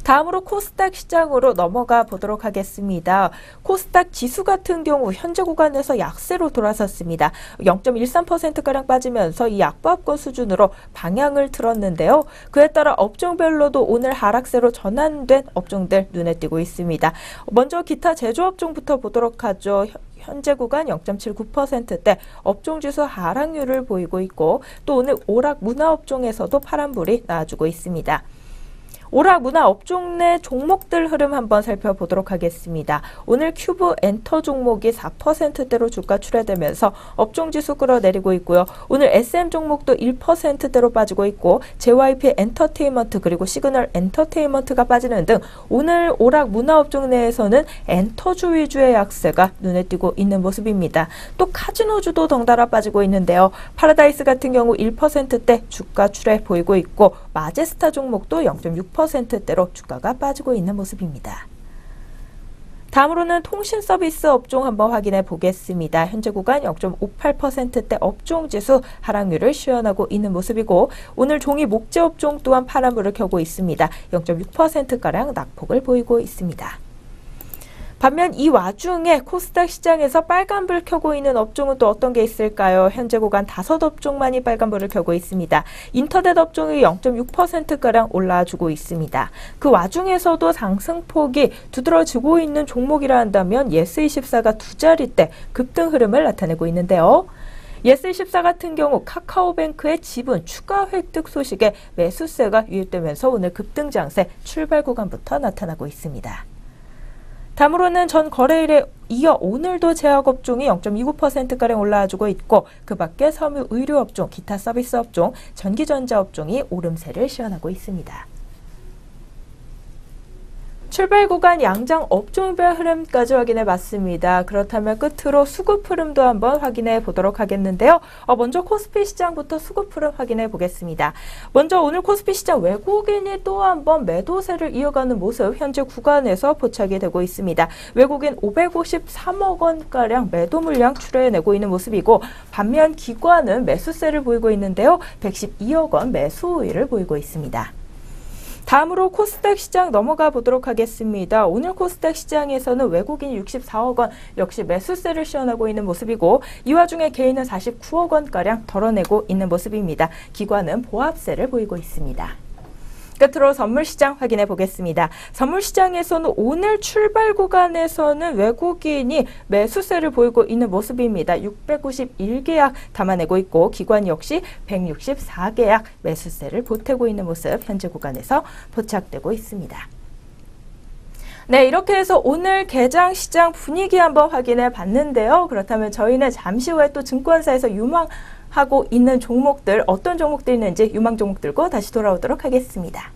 다음으로 코스닥 시장으로 넘어가 보도록 하겠습니다. 코스닥 지수 같은 경우 현재 구간에서 약세로 돌아섰습니다. 0.13%가량 빠지면서 이 약보합권 수준으로 방향을 틀었는데요. 그에 따라 업종별로도 오늘 하락세로 전환된 업종들 눈에 띄고 있습니다. 먼저 기타 제조업종부터 보도록 하죠. 현재 구간 0.79%대 업종지수 하락률을 보이고 있고 또 오늘 오락 문화업종에서도 파란불이 나와주고 있습니다. 오락 문화 업종 내 종목들 흐름 한번 살펴보도록 하겠습니다. 오늘 큐브 엔터 종목이 4%대로 주가 출하되면서 업종지수 끌어내리고 있고요. 오늘 SM 종목도 1%대로 빠지고 있고 JYP 엔터테인먼트 그리고 시그널 엔터테인먼트가 빠지는 등 오늘 오락 문화 업종 내에서는 엔터주 위주의 약세가 눈에 띄고 있는 모습입니다. 또 카지노주도 덩달아 빠지고 있는데요. 파라다이스 같은 경우 1%대 주가 출하 보이고 있고 마제스타 종목도 0.6%대로 주가가 빠지고 있는 모습입니다. 다음으로는 통신 서비스 업종 한번 확인해 보겠습니다. 현재 구간 0.58%대 업종지수 하락률을 시현하고 있는 모습이고 오늘 종이 목재 업종 또한 파란불을 켜고 있습니다. 0.6%가량 낙폭을 보이고 있습니다. 반면 이 와중에 코스닥 시장에서 빨간불 켜고 있는 업종은 또 어떤 게 있을까요? 현재 구간 5업종만이 빨간불을 켜고 있습니다. 인터넷 업종이 0.6%가량 올라주고 있습니다. 그 와중에서도 상승폭이 두드러지고 있는 종목이라 한다면 예스24가 두 자릿대 급등 흐름을 나타내고 있는데요. 예스24 같은 경우 카카오뱅크의 지분 추가 획득 소식에 매수세가 유입되면서 오늘 급등 장세 출발 구간부터 나타나고 있습니다. 다음으로는 전 거래일에 이어 오늘도 제약업종이 0.29%가량 올라와주고 있고 그 밖에 섬유 의료업종, 기타 서비스업종, 전기전자업종이 오름세를 시현하고 있습니다. 출발 구간 양장 업종별 흐름까지 확인해 봤습니다. 그렇다면 끝으로 수급 흐름도 한번 확인해 보도록 하겠는데요. 먼저 코스피 시장부터 수급 흐름 확인해 보겠습니다. 먼저 오늘 코스피 시장 외국인이 또 한번 매도세를 이어가는 모습 현재 구간에서 포착이 되고 있습니다. 외국인 553억 원가량 매도 물량 출하해내고 있는 모습이고 반면 기관은 매수세를 보이고 있는데요. 112억 원 매수 우위를 보이고 있습니다. 다음으로 코스닥 시장 넘어가 보도록 하겠습니다. 오늘 코스닥 시장에서는 외국인 64억 원 역시 매수세를 시현하고 있는 모습이고 이 와중에 개인은 49억 원가량 덜어내고 있는 모습입니다. 기관은 보합세를 보이고 있습니다. 끝으로 선물시장 확인해 보겠습니다. 선물시장에서는 오늘 출발 구간에서는 외국인이 매수세를 보이고 있는 모습입니다. 691계약 담아내고 있고 기관 역시 164계약 매수세를 보태고 있는 모습 현재 구간에서 포착되고 있습니다. 네, 이렇게 해서 오늘 개장 시장 분위기 한번 확인해 봤는데요. 그렇다면 저희는 잠시 후에 또 증권사에서 하고 있는 종목들, 어떤 종목들이 있는지 유망 종목 들고 다시 돌아오도록 하겠습니다.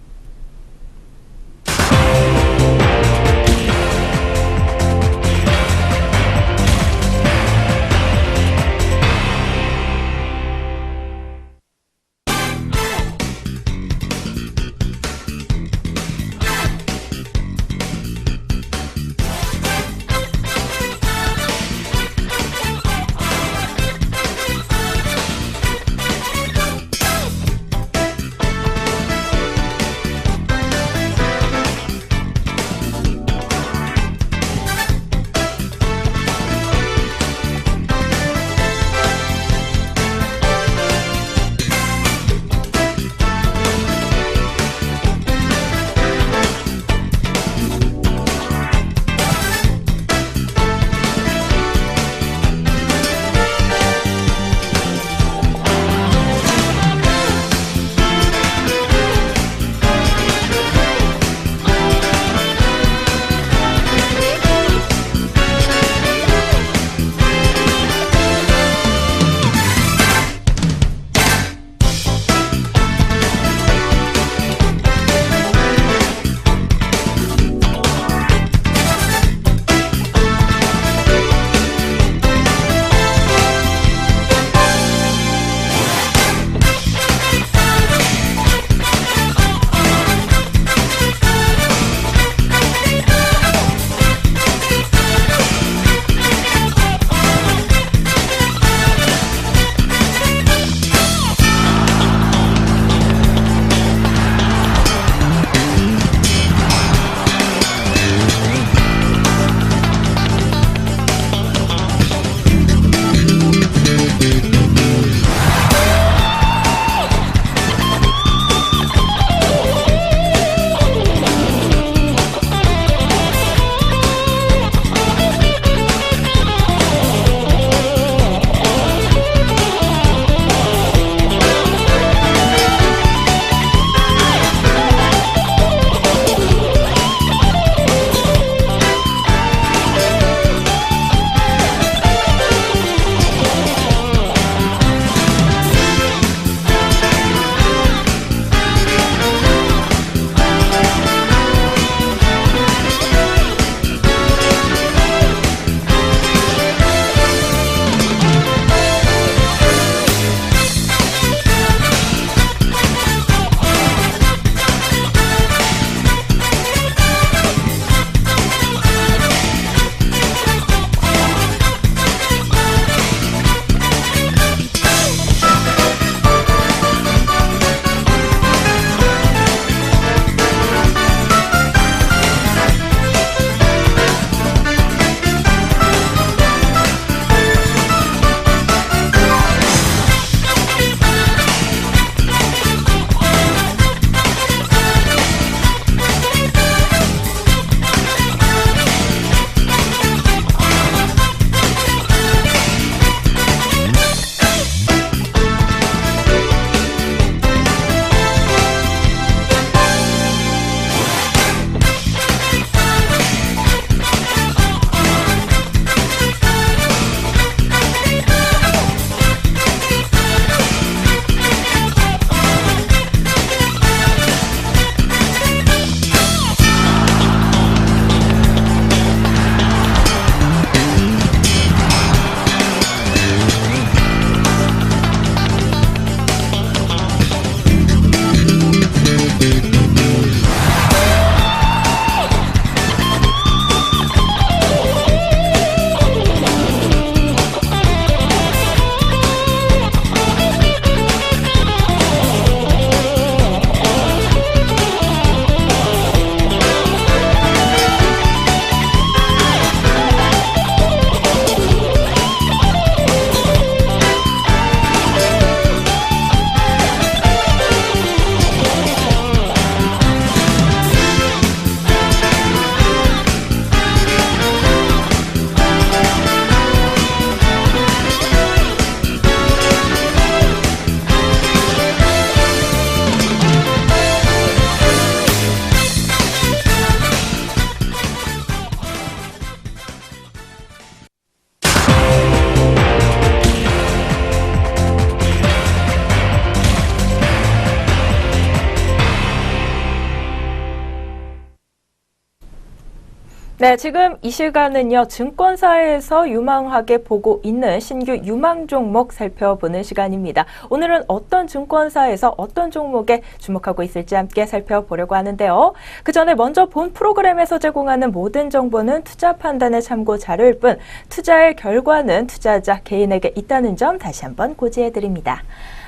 네, 지금 이 시간은요, 증권사에서 유망하게 보고 있는 신규 유망 종목 살펴보는 시간입니다. 오늘은 어떤 증권사에서 어떤 종목에 주목하고 있을지 함께 살펴보려고 하는데요. 그 전에 먼저 본 프로그램에서 제공하는 모든 정보는 투자 판단의 참고 자료일 뿐, 투자의 결과는 투자자 개인에게 있다는 점 다시 한번 고지해드립니다.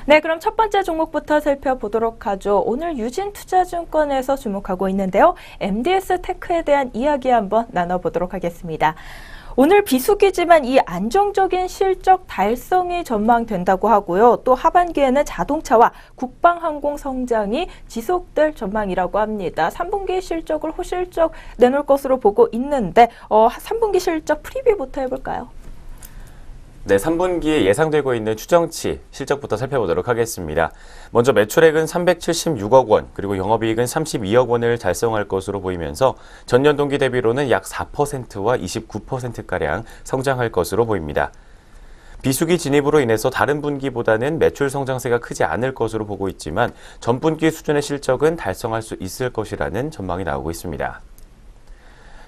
네, 그럼 첫 번째 종목부터 살펴보도록 하죠. 오늘 유진투자증권에서 주목하고 있는데요. MDS 테크에 대한 이야기 한번 나눠보도록 하겠습니다. 오늘 비수기지만 이 안정적인 실적 달성이 전망된다고 하고요. 또 하반기에는 자동차와 국방항공 성장이 지속될 전망이라고 합니다. 3분기 실적을 호실적 내놓을 것으로 보고 있는데 3분기 실적 프리뷰부터 해볼까요? 네, 3분기에 예상되고 있는 추정치 실적부터 살펴보도록 하겠습니다. 먼저 매출액은 376억 원, 그리고 영업이익은 32억 원을 달성할 것으로 보이면서 전년 동기 대비로는 약 4%와 29%가량 성장할 것으로 보입니다. 비수기 진입으로 인해서 다른 분기보다는 매출 성장세가 크지 않을 것으로 보고 있지만 전분기 수준의 실적은 달성할 수 있을 것이라는 전망이 나오고 있습니다.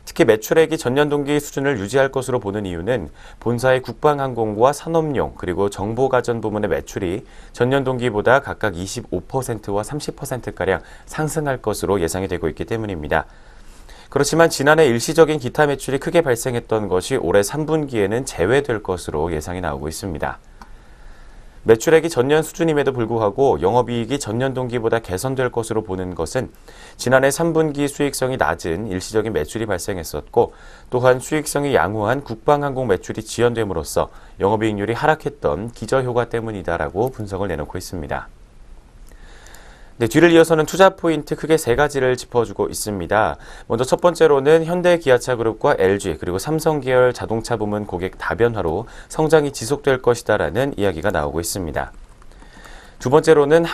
특히 매출액이 전년 동기 수준을 유지할 것으로 보는 이유는 본사의 국방항공과 산업용 그리고 정보가전 부문의 매출이 전년 동기보다 각각 25%와 30%가량 상승할 것으로 예상이 되고 있기 때문입니다. 그렇지만 지난해 일시적인 기타 매출이 크게 발생했던 것이 올해 3분기에는 제외될 것으로 예상이 나오고 있습니다. 매출액이 전년 수준임에도 불구하고 영업이익이 전년 동기보다 개선될 것으로 보는 것은 지난해 3분기 수익성이 낮은 일시적인 매출이 발생했었고 또한 수익성이 양호한 국방항공 매출이 지연됨으로써 영업이익률이 하락했던 기저효과 때문이다라고 분석을 내놓고 있습니다. 네, 뒤를 이어서는 투자 포인트 크게 세 가지를 짚어주고 있습니다. 먼저 첫 번째로는 현대기아차그룹과 LG 그리고 삼성 계열 자동차 부문 고객 다변화로 성장이 지속될 것이다라는 이야기가 나오고 있습니다. 두 번째로는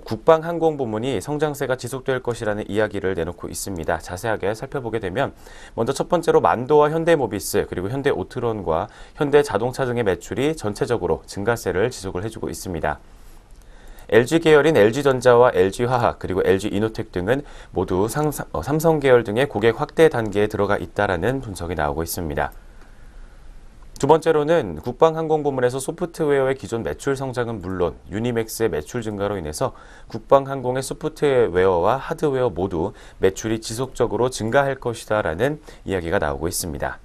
국방항공 부문이 성장세가 지속될 것이라는 이야기를 내놓고 있습니다. 자세하게 살펴보게 되면 먼저 첫 번째로 만도와 현대모비스 그리고 현대오트론과 현대자동차 등의 매출이 전체적으로 증가세를 지속을 해주고 있습니다. LG 계열인 LG전자와 LG화학 그리고 LG이노텍 등은 모두 삼성 계열 등의 고객 확대 단계에 들어가 있다라는 분석이 나오고 있습니다. 두 번째로는 국방항공 부문에서 소프트웨어의 기존 매출 성장은 물론 유니맥스의 매출 증가로 인해서 국방항공의 소프트웨어와 하드웨어 모두 매출이 지속적으로 증가할 것이다라는 이야기가 나오고 있습니다.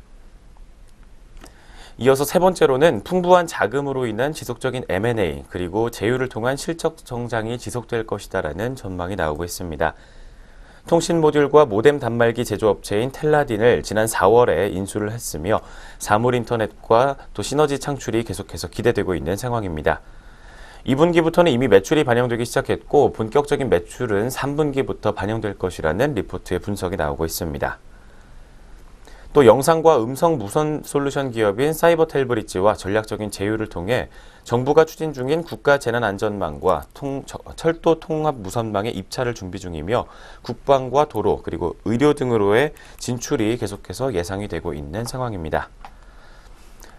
이어서 세 번째로는 풍부한 자금으로 인한 지속적인 M&A 그리고 제휴를 통한 실적 성장이 지속될 것이다라는 전망이 나오고 있습니다. 통신 모듈과 모뎀 단말기 제조업체인 텔라딘을 지난 4월에 인수를 했으며 사물 인터넷과 또 시너지 창출이 계속해서 기대되고 있는 상황입니다. 2분기부터는 이미 매출이 반영되기 시작했고 본격적인 매출은 3분기부터 반영될 것이라는 리포트의 분석이 나오고 있습니다. 또 영상과 음성 무선 솔루션 기업인 사이버텔브릿지와 전략적인 제휴를 통해 정부가 추진 중인 국가재난안전망과 철도 통합 무선망의 입찰을 준비 중이며 국방과 도로 그리고 의료 등으로의 진출이 계속해서 예상이 되고 있는 상황입니다.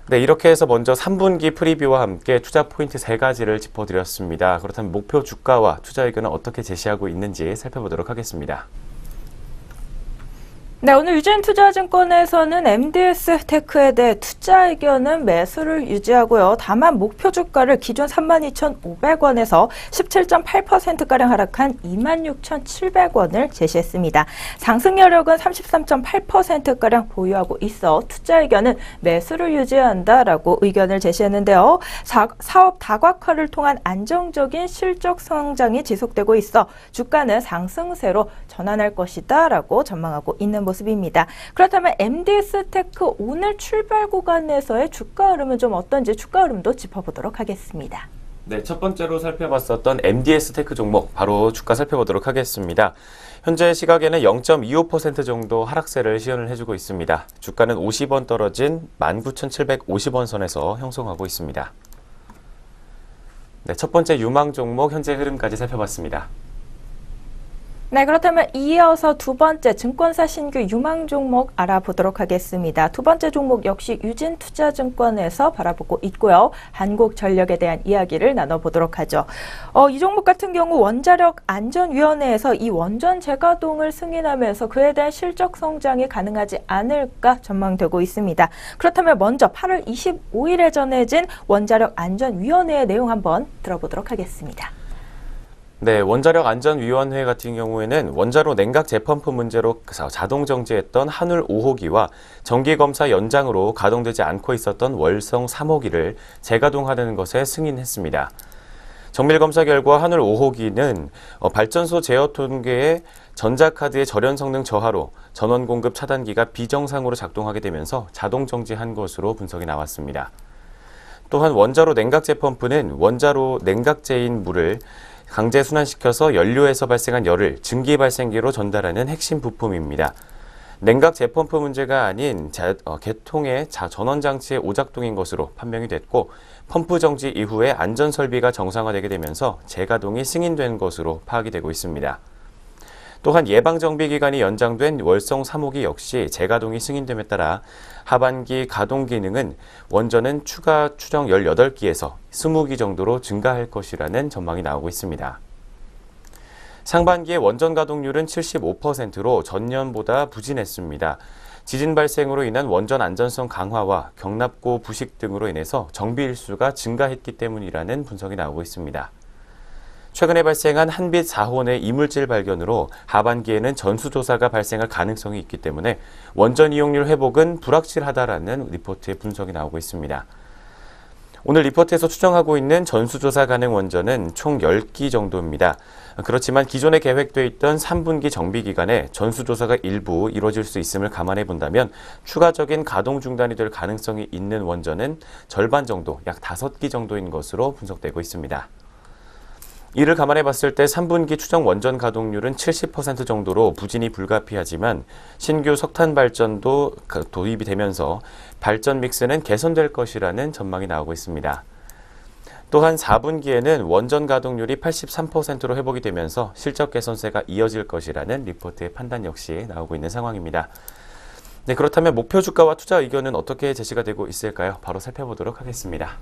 네, 이렇게 해서 먼저 3분기 프리뷰와 함께 투자 포인트 세 가지를 짚어드렸습니다. 그렇다면 목표 주가와 투자 의견은 어떻게 제시하고 있는지 살펴보도록 하겠습니다. 네, 오늘 유진투자증권에서는 MDS 테크에 대해 투자 의견은 매수를 유지하고요. 다만 목표 주가를 기존 32,500원에서 17.8%가량 하락한 26,700원을 제시했습니다. 상승 여력은 33.8%가량 보유하고 있어 투자 의견은 매수를 유지한다라고 의견을 제시했는데요. 사업 다각화를 통한 안정적인 실적 성장이 지속되고 있어 주가는 상승세로 전환할 것이다라고 전망하고 있는 모습입니다. 그렇다면 MDS 테크 오늘 출발 구간에서의 주가 흐름은 좀 어떤지 주가 흐름도 짚어보도록 하겠습니다. 네, 첫 번째로 살펴봤었던 MDS 테크 종목 바로 주가 살펴보도록 하겠습니다. 현재 시각에는 0.25% 정도 하락세를 시연을 해주고 있습니다. 주가는 50원 떨어진 19,750원 선에서 형성하고 있습니다. 네, 첫 번째 유망 종목 현재 흐름까지 살펴봤습니다. 네, 그렇다면 이어서 두 번째 증권사 신규 유망 종목 알아보도록 하겠습니다. 두 번째 종목 역시 유진투자증권에서 바라보고 있고요. 한국전력에 대한 이야기를 나눠보도록 하죠. 이 종목 같은 경우 원자력 안전위원회에서 이 원전 재가동을 승인하면서 그에 대한 실적 성장이 가능하지 않을까 전망되고 있습니다. 그렇다면 먼저 8월 25일에 전해진 원자력 안전위원회의 내용 한번 들어보도록 하겠습니다. 네, 원자력 안전위원회 같은 경우에는 원자로 냉각 재펌프 문제로 자동 정지했던 한울 5호기와 정기검사 연장으로 가동되지 않고 있었던 월성 3호기를 재가동하는 것에 승인했습니다. 정밀검사 결과 한울 5호기는 발전소 제어 통계의 전자카드의 절연 성능 저하로 전원 공급 차단기가 비정상으로 작동하게 되면서 자동 정지한 것으로 분석이 나왔습니다. 또한 원자로 냉각 재펌프는 원자로 냉각제인 물을 강제 순환시켜서 연료에서 발생한 열을 증기 발생기로 전달하는 핵심 부품입니다. 냉각 재펌프 문제가 아닌 개통의 전원장치의 오작동인 것으로 판명이 됐고 펌프 정지 이후에 안전설비가 정상화되게 되면서 재가동이 승인된 것으로 파악이 되고 있습니다. 또한 예방정비기간이 연장된 월성 3호기 역시 재가동이 승인됨에 따라 하반기 가동 기능은 원전은 추가 추정 18기에서 20기 정도로 증가할 것이라는 전망이 나오고 있습니다. 상반기의 원전 가동률은 75%로 전년보다 부진했습니다. 지진 발생으로 인한 원전 안전성 강화와 경납고 부식 등으로 인해서 정비 일수가 증가했기 때문이라는 분석이 나오고 있습니다. 최근에 발생한 한빛 4호의 이물질 발견으로 하반기에는 전수조사가 발생할 가능성이 있기 때문에 원전 이용률 회복은 불확실하다라는 리포트의 분석이 나오고 있습니다. 오늘 리포트에서 추정하고 있는 전수조사 가능 원전은 총 10기 정도입니다. 그렇지만 기존에 계획되어 있던 3분기 정비 기간에 전수조사가 일부 이루어질 수 있음을 감안해 본다면 추가적인 가동 중단이 될 가능성이 있는 원전은 절반 정도, 약 5기 정도인 것으로 분석되고 있습니다. 이를 감안해 봤을 때 3분기 추정 원전 가동률은 70% 정도로 부진이 불가피하지만 신규 석탄 발전도 도입이 되면서 발전 믹스는 개선될 것이라는 전망이 나오고 있습니다. 또한 4분기에는 원전 가동률이 83%로 회복이 되면서 실적 개선세가 이어질 것이라는 리포트의 판단 역시 나오고 있는 상황입니다. 네, 그렇다면 목표 주가와 투자 의견은 어떻게 제시가 되고 있을까요? 바로 살펴보도록 하겠습니다.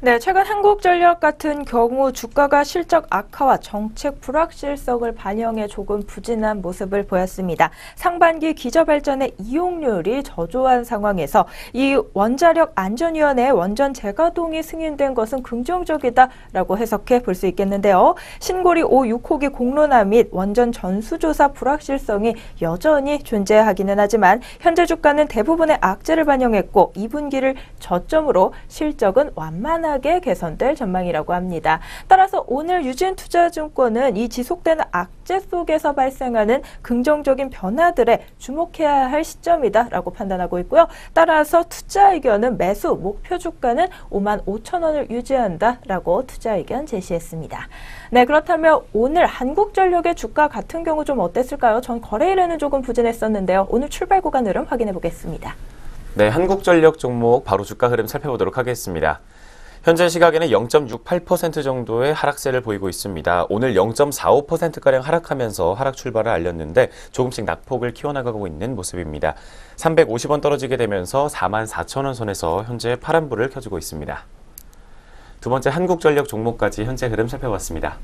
네, 최근 한국전력 같은 경우 주가가 실적 악화와 정책 불확실성을 반영해 조금 부진한 모습을 보였습니다. 상반기 기저발전의 이용률이 저조한 상황에서 이 원자력 안전위원회 원전 재가동이 승인된 것은 긍정적이다라고 해석해 볼 수 있겠는데요. 신고리 5, 6호기 공론화 및 원전 전수조사 불확실성이 여전히 존재하기는 하지만 현재 주가는 대부분의 악재를 반영했고 2분기를 저점으로 실적은 완만하게 개선될 전망이라고 합니다. 따라서 오늘 유진투자증권은 이 지속되는 악재 속에서 발생하는 긍정적인 변화들에 주목해야 할 시점이다라고 판단하고 있고요. 따라서 투자 의견은 매수 목표 주가는 55,000원을 유지한다라고 투자 의견 제시했습니다. 네, 그렇다면 오늘 한국전력의 주가 같은 경우 좀 어땠을까요? 전 거래일에는 조금 부진했었는데요. 오늘 출발 구간 흐름 확인해 보겠습니다. 네, 한국전력 종목 바로 주가 흐름 살펴보도록 하겠습니다. 현재 시각에는 0.68% 정도의 하락세를 보이고 있습니다. 오늘 0.45%가량 하락하면서 하락 출발을 알렸는데 조금씩 낙폭을 키워나가고 있는 모습입니다. 350원 떨어지게 되면서 44,000원 선에서 현재 파란불을 켜주고 있습니다. 두 번째 한국전력 종목까지 현재 흐름 살펴봤습니다.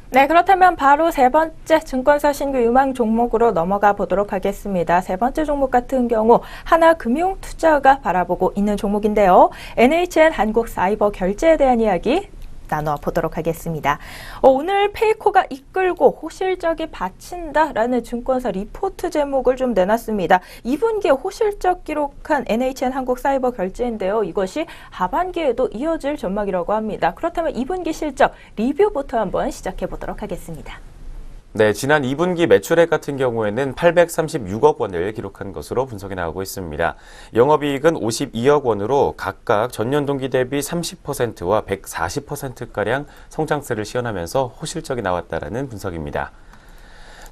네, 그렇다면 바로 세 번째 증권사 신규 유망 종목으로 넘어가 보도록 하겠습니다. 세 번째 종목 같은 경우 하나금융투자가 바라보고 있는 종목인데요. NHN 한국사이버결제에 대한 이야기 나눠보도록 하겠습니다. 오늘 페이코가 이끌고 호실적이 바친다라는 증권사 리포트 제목을 좀 내놨습니다. 2분기에 호실적 기록한 NHN 한국사이버결제인데요. 이것이 하반기에도 이어질 전망이라고 합니다. 그렇다면 2분기 실적 리뷰부터 한번 시작해 보도록 하겠습니다. 네, 지난 2분기 매출액 같은 경우에는 836억 원을 기록한 것으로 분석이 나오고 있습니다. 영업이익은 52억 원으로 각각 전년 동기 대비 30%와 140%가량 성장세를 시현하면서 호실적이 나왔다라는 분석입니다.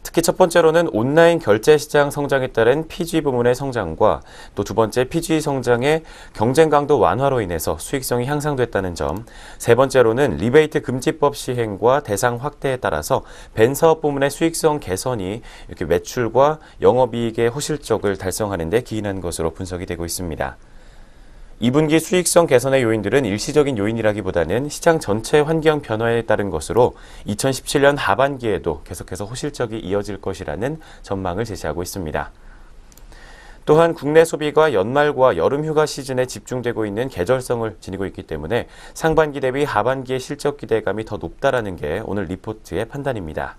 특히 첫 번째로는 온라인 결제 시장 성장에 따른 PG 부문의 성장과 또 두 번째 PG 성장의 경쟁 강도 완화로 인해서 수익성이 향상됐다는 점, 세 번째로는 리베이트 금지법 시행과 대상 확대에 따라서 벤 사업 부문의 수익성 개선이 이렇게 매출과 영업이익의 호실적을 달성하는 데 기인한 것으로 분석이 되고 있습니다. 2분기 수익성 개선의 요인들은 일시적인 요인이라기보다는 시장 전체 환경 변화에 따른 것으로 2017년 하반기에도 계속해서 호실적이 이어질 것이라는 전망을 제시하고 있습니다. 또한 국내 소비가 연말과 여름 휴가 시즌에 집중되고 있는 계절성을 지니고 있기 때문에 상반기 대비 하반기의 실적 기대감이 더 높다라는 게 오늘 리포트의 판단입니다.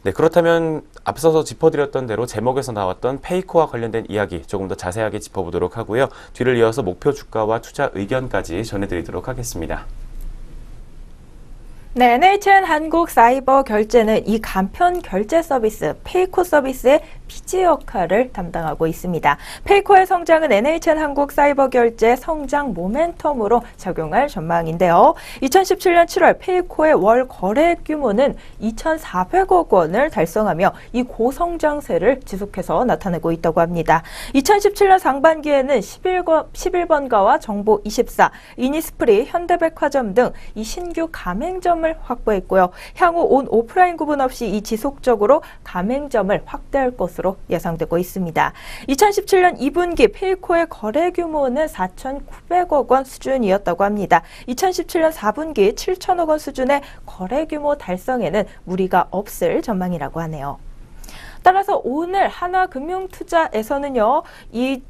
네, 그렇다면 앞서서 짚어드렸던 대로 제목에서 나왔던 페이코와 관련된 이야기 조금 더 자세하게 짚어보도록 하고요. 뒤를 이어서 목표 주가와 투자 의견까지 전해드리도록 하겠습니다. 네, NHN 한국사이버결제는 이 간편 결제 서비스 페이코 서비스의 피지 역할을 담당하고 있습니다. 페이코의 성장은 NHN 한국사이버결제 성장 모멘텀으로 작용할 전망인데요. 2017년 7월 페이코의 월 거래 규모는 2,400억 원을 달성하며 이 고성장세를 지속해서 나타내고 있다고 합니다. 2017년 상반기에는 11번가와 정보24, 이니스프리, 현대백화점 등 이 신규 가맹점을 확보했고요. 향후 온 오프라인 구분 없이 이 지속적으로 가맹점을 확대할 것으로 예상되고 있습니다. 2017년 2분기 페이코의 거래 규모는 4,900억 원 수준이었다고 합니다. 2017년 4분기 7천억 원 수준의 거래 규모 달성에는 무리가 없을 전망이라고 하네요. 따라서 오늘 하나금융투자에서는요, 이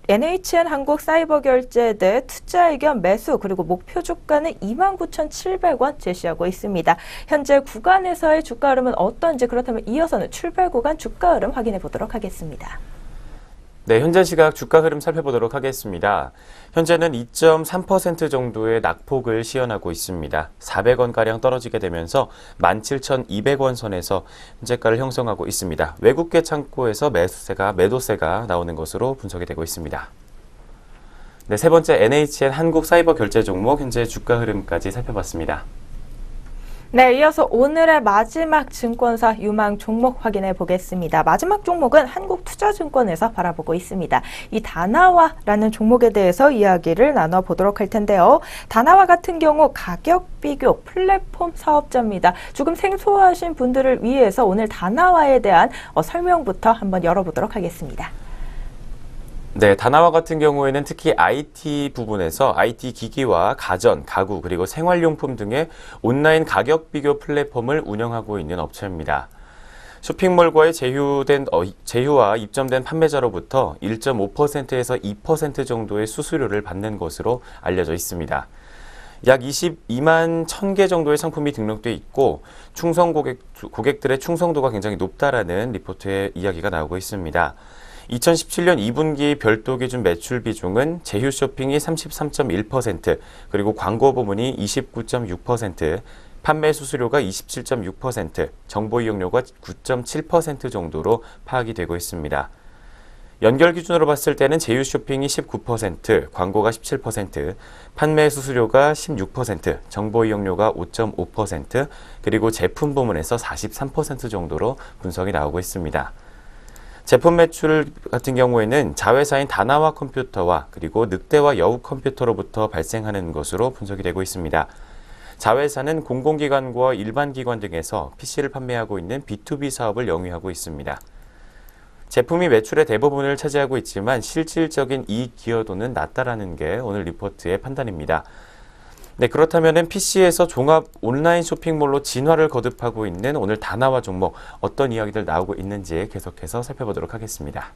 NHN 한국사이버결제대 투자 의견 매수 그리고 목표 주가는 29,700원 제시하고 있습니다. 현재 구간에서의 주가 흐름은 어떤지, 그렇다면 이어서는 출발 구간 주가 흐름 확인해 보도록 하겠습니다. 네, 현재 시각 주가 흐름 살펴보도록 하겠습니다. 현재는 2.3% 정도의 낙폭을 시현하고 있습니다. 400원가량 떨어지게 되면서 17,200원 선에서 현재가를 형성하고 있습니다. 외국계 창고에서 매도세가 나오는 것으로 분석이 되고 있습니다. 네, 세 번째 NHN 한국사이버결제 종목 현재 주가 흐름까지 살펴봤습니다. 네, 이어서 오늘의 마지막 증권사 유망 종목 확인해 보겠습니다. 마지막 종목은 한국투자증권에서 바라보고 있습니다. 이 다나와라는 종목에 대해서 이야기를 나눠보도록 할 텐데요. 다나와 같은 경우 가격 비교 플랫폼 사업자입니다. 조금 생소하신 분들을 위해서 오늘 다나와에 대한 설명부터 한번 열어보도록 하겠습니다. 네, 다나와 같은 경우에는 특히 IT 부분에서 IT 기기와 가전, 가구, 그리고 생활용품 등의 온라인 가격 비교 플랫폼을 운영하고 있는 업체입니다. 쇼핑몰과의 제휴와 입점된 판매자로부터 1.5%에서 2% 정도의 수수료를 받는 것으로 알려져 있습니다. 약 22만 1000개 정도의 상품이 등록돼 있고 충성 고객들의 충성도가 굉장히 높다라는 리포트의 이야기가 나오고 있습니다. 2017년 2분기 별도 기준 매출 비중은 제휴 쇼핑이 33.1%, 그리고 광고 부문이 29.6%, 판매 수수료가 27.6%, 정보 이용료가 9.7% 정도로 파악이 되고 있습니다. 연결 기준으로 봤을 때는 제휴 쇼핑이 19%, 광고가 17%, 판매 수수료가 16%, 정보 이용료가 5.5%, 그리고 제품 부문에서 43% 정도로 분석이 나오고 있습니다. 제품 매출 같은 경우에는 자회사인 다나와 컴퓨터와 그리고 늑대와 여우 컴퓨터로부터 발생하는 것으로 분석이 되고 있습니다. 자회사는 공공기관과 일반기관 등에서 PC를 판매하고 있는 B2B 사업을 영위하고 있습니다. 제품이 매출의 대부분을 차지하고 있지만 실질적인 이익 기여도는 낮다라는 게 오늘 리포트의 판단입니다. 네, 그렇다면 PC에서 종합 온라인 쇼핑몰로 진화를 거듭하고 있는 오늘 다나와 종목 어떤 이야기들 나오고 있는지 계속해서 살펴보도록 하겠습니다.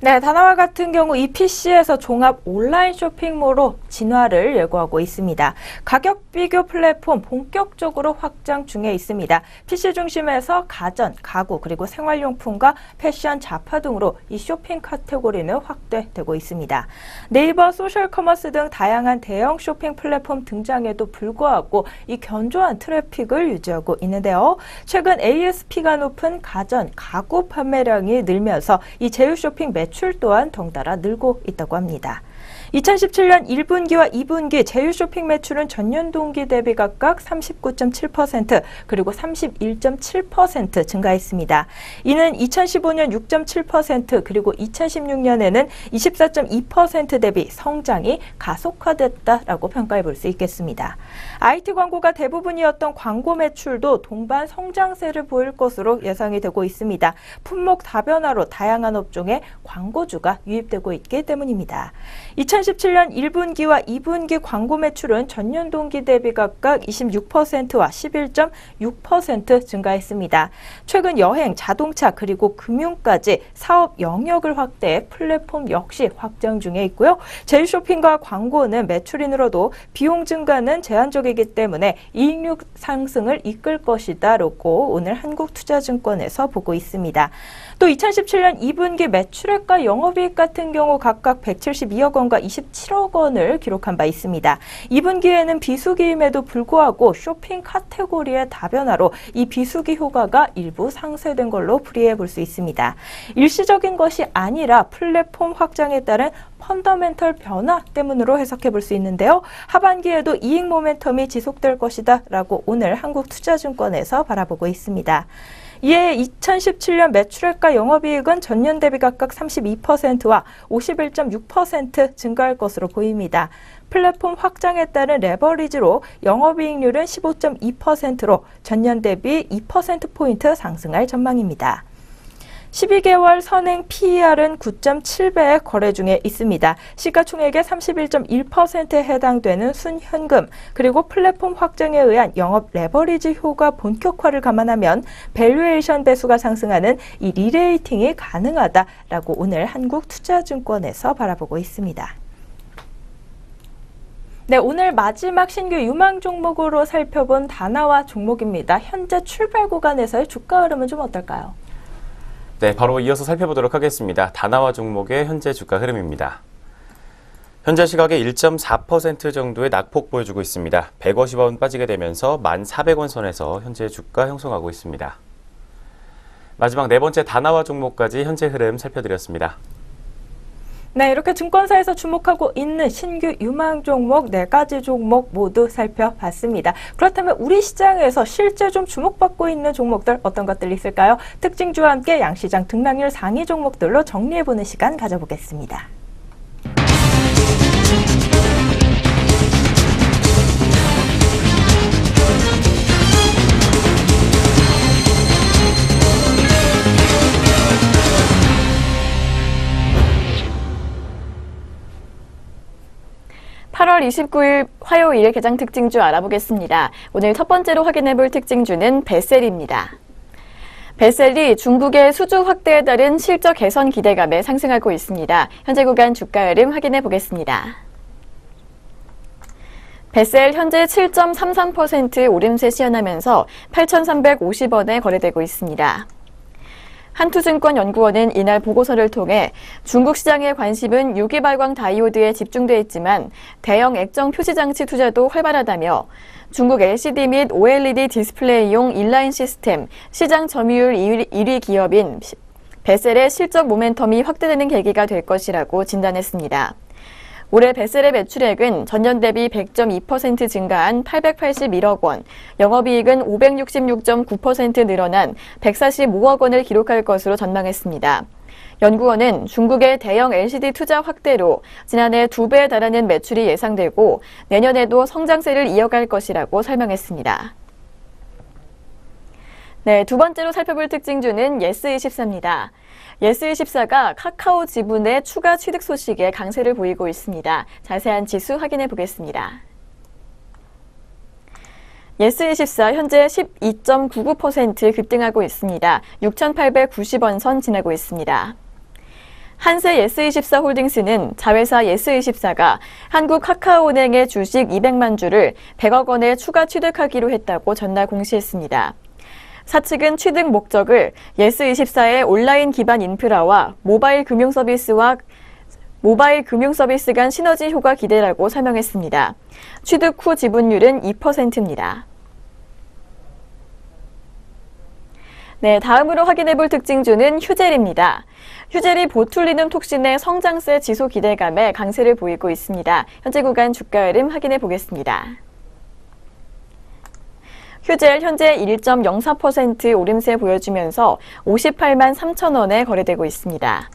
네, 다나와 같은 경우 이 PC에서 종합 온라인 쇼핑몰로 진화를 예고하고 있습니다. 가격 비교 플랫폼 본격적으로 확장 중에 있습니다. PC 중심에서 가전, 가구, 그리고 생활용품과 패션, 잡화 등으로 이 쇼핑 카테고리는 확대되고 있습니다. 네이버, 소셜커머스 등 다양한 대형 쇼핑 플랫폼 등장에도 불구하고 이 견조한 트래픽을 유지하고 있는데요. 최근 ASP가 높은 가전, 가구 판매량이 늘면서 이 제휴 쇼핑 매출 또한 덩달아 늘고 있다고 합니다. 2017년 1분기와 2분기 제휴 쇼핑 매출은 전년 동기 대비 각각 39.7% 그리고 31.7% 증가했습니다. 이는 2015년 6.7% 그리고 2016년에는 24.2% 대비 성장이 가속화됐다라고 평가해 볼 수 있겠습니다. IT 광고가 대부분이었던 광고 매출도 동반 성장세를 보일 것으로 예상이 되고 있습니다. 품목 다변화로 다양한 업종에 광고주가 유입되고 있기 때문입니다. 2017년 1분기와 2분기 광고 매출은 전년 동기 대비 각각 26%와 11.6% 증가했습니다. 최근 여행, 자동차 그리고 금융까지 사업 영역을 확대해 플랫폼 역시 확장 중에 있고요. 제휴 쇼핑과 광고는 매출이 늘어도 비용 증가는 제한적이기 때문에 이익률 상승을 이끌 것이다라고 오늘 한국투자증권에서 보고 있습니다. 또 2017년 2분기 매출액과 영업이익 같은 경우 각각 172억 원과 27억 원을 기록한 바 있습니다. 2분기에는 비수기임에도 불구하고 쇼핑 카테고리의 다변화로 이 비수기 효과가 일부 상쇄된 걸로 풀이해 볼 수 있습니다. 일시적인 것이 아니라 플랫폼 확장에 따른 펀더멘털 변화 때문으로 해석해 볼 수 있는데요. 하반기에도 이익 모멘텀이 지속될 것이다 라고 오늘 한국투자증권에서 바라보고 있습니다. 이에 2017년 매출액과 영업이익은 전년 대비 각각 32%와 51.6% 증가할 것으로 보입니다. 플랫폼 확장에 따른 레버리지로 영업이익률은 15.2%로 전년 대비 2%포인트 상승할 전망입니다. 12개월 선행 PER은 9.7배의 거래 중에 있습니다. 시가총액의 31.1%에 해당되는 순현금 그리고 플랫폼 확장에 의한 영업 레버리지 효과 본격화를 감안하면 밸류에이션 배수가 상승하는 이 리레이팅이 가능하다라고 오늘 한국투자증권에서 바라보고 있습니다. 네, 오늘 마지막 신규 유망 종목으로 살펴본 다나와 종목입니다. 현재 출발 구간에서의 주가 흐름은 좀 어떨까요? 네, 바로 이어서 살펴보도록 하겠습니다. 다나와 종목의 현재 주가 흐름입니다. 현재 시각에 1.4% 정도의 낙폭 보여주고 있습니다. 150원 빠지게 되면서 1,400원 선에서 현재 주가 형성하고 있습니다. 마지막 네 번째 다나와 종목까지 현재 흐름 살펴드렸습니다. 네, 이렇게 증권사에서 주목하고 있는 신규 유망 종목 4가지 종목 모두 살펴봤습니다. 그렇다면 우리 시장에서 실제 좀 주목받고 있는 종목들 어떤 것들이 있을까요? 특징주와 함께 양시장 등락률 상위 종목들로 정리해보는 시간 가져보겠습니다. (8월 29일) 화요일 개장 특징주 알아보겠습니다. 오늘 첫 번째로 확인해볼 특징주는 베셀입니다. 베셀이 중국의 수주 확대에 따른 실적 개선 기대감에 상승하고 있습니다. 현재 구간 주가 흐름 확인해 보겠습니다. 베셀 현재 7.33% 오름세 시현하면서 8,350원에 거래되고 있습니다. 한투증권연구원은 이날 보고서를 통해 중국 시장의 관심은 유기발광 다이오드에 집중돼 있지만 대형 액정 표시장치 투자도 활발하다며 중국 LCD 및 OLED 디스플레이용 인라인 시스템 시장 점유율 1위 기업인 베셀의 실적 모멘텀이 확대되는 계기가 될 것이라고 진단했습니다. 올해 베셀의 매출액은 전년 대비 100.2% 증가한 881억 원, 영업이익은 566.9% 늘어난 145억 원을 기록할 것으로 전망했습니다. 연구원은 중국의 대형 LCD 투자 확대로 지난해 2배에 달하는 매출이 예상되고 내년에도 성장세를 이어갈 것이라고 설명했습니다. 네, 두 번째로 살펴볼 특징주는 예스24입니다. 예스24가 카카오 지분의 추가 취득 소식에 강세를 보이고 있습니다. 자세한 지수 확인해 보겠습니다. 예스24 현재 12.99% 급등하고 있습니다. 6,890원 선 지나고 있습니다. 한세 예스24 홀딩스는 자회사 예스24가 한국 카카오은행의 주식 200만 주를 100억 원에 추가 취득하기로 했다고 전날 공시했습니다. 사측은 취득 목적을 예스24의 온라인 기반 인프라와 모바일 금융 서비스 간 시너지 효과 기대라고 설명했습니다. 취득 후 지분율은 2%입니다. 네, 다음으로 확인해볼 특징주는 휴젤입니다. 휴젤이 보툴리눔 톡신의 성장세 지속 기대감에 강세를 보이고 있습니다. 현재 구간 주가 흐름 확인해 보겠습니다. 휴젤 현재 1.04% 오름세 보여주면서 58만 3천 원에 거래되고 있습니다.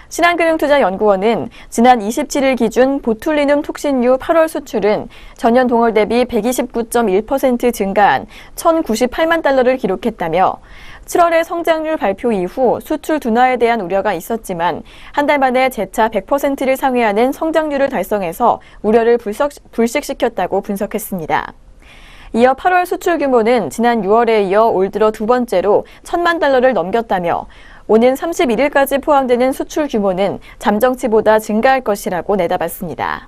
신한금융투자연구원은 지난 27일 기준 보툴리눔 톡신류 8월 수출은 전년 동월 대비 129.1% 증가한 1,098만 달러를 기록했다며 7월의 성장률 발표 이후 수출 둔화에 대한 우려가 있었지만 한 달 만에 재차 100%를 상회하는 성장률을 달성해서 우려를 불식시켰다고 분석했습니다. 이어 8월 수출 규모는 지난 6월에 이어 올 들어 두 번째로 1,000만 달러를 넘겼다며 오는 31일까지 포함되는 수출 규모는 잠정치보다 증가할 것이라고 내다봤습니다.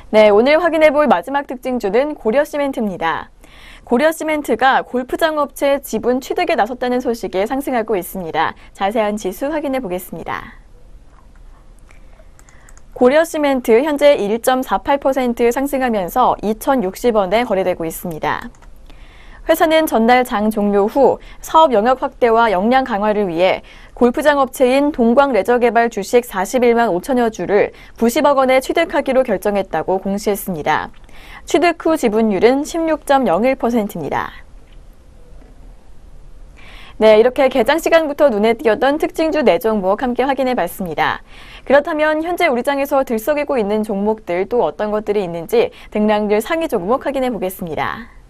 네, 오늘 확인해볼 마지막 특징주는 고려시멘트입니다. 고려시멘트가 골프장 업체 지분 취득에 나섰다는 소식에 상승하고 있습니다. 자세한 지수 확인해 보겠습니다. 고려시멘트 현재 1.48% 상승하면서 2,060원에 거래되고 있습니다. 회사는 전날 장 종료 후 사업 영역 확대와 역량 강화를 위해 골프장 업체인 동광레저개발 주식 41만 5천여 주를 90억 원에 취득하기로 결정했다고 공시했습니다. 취득 후 지분율은 16.01%입니다. 네, 이렇게 개장 시간부터 눈에 띄었던 특징주 4종목 함께 확인해 봤습니다. 그렇다면 현재 우리 장에서 들썩이고 있는 종목들 또 어떤 것들이 있는지 등락률 상위 종목 확인해 보겠습니다.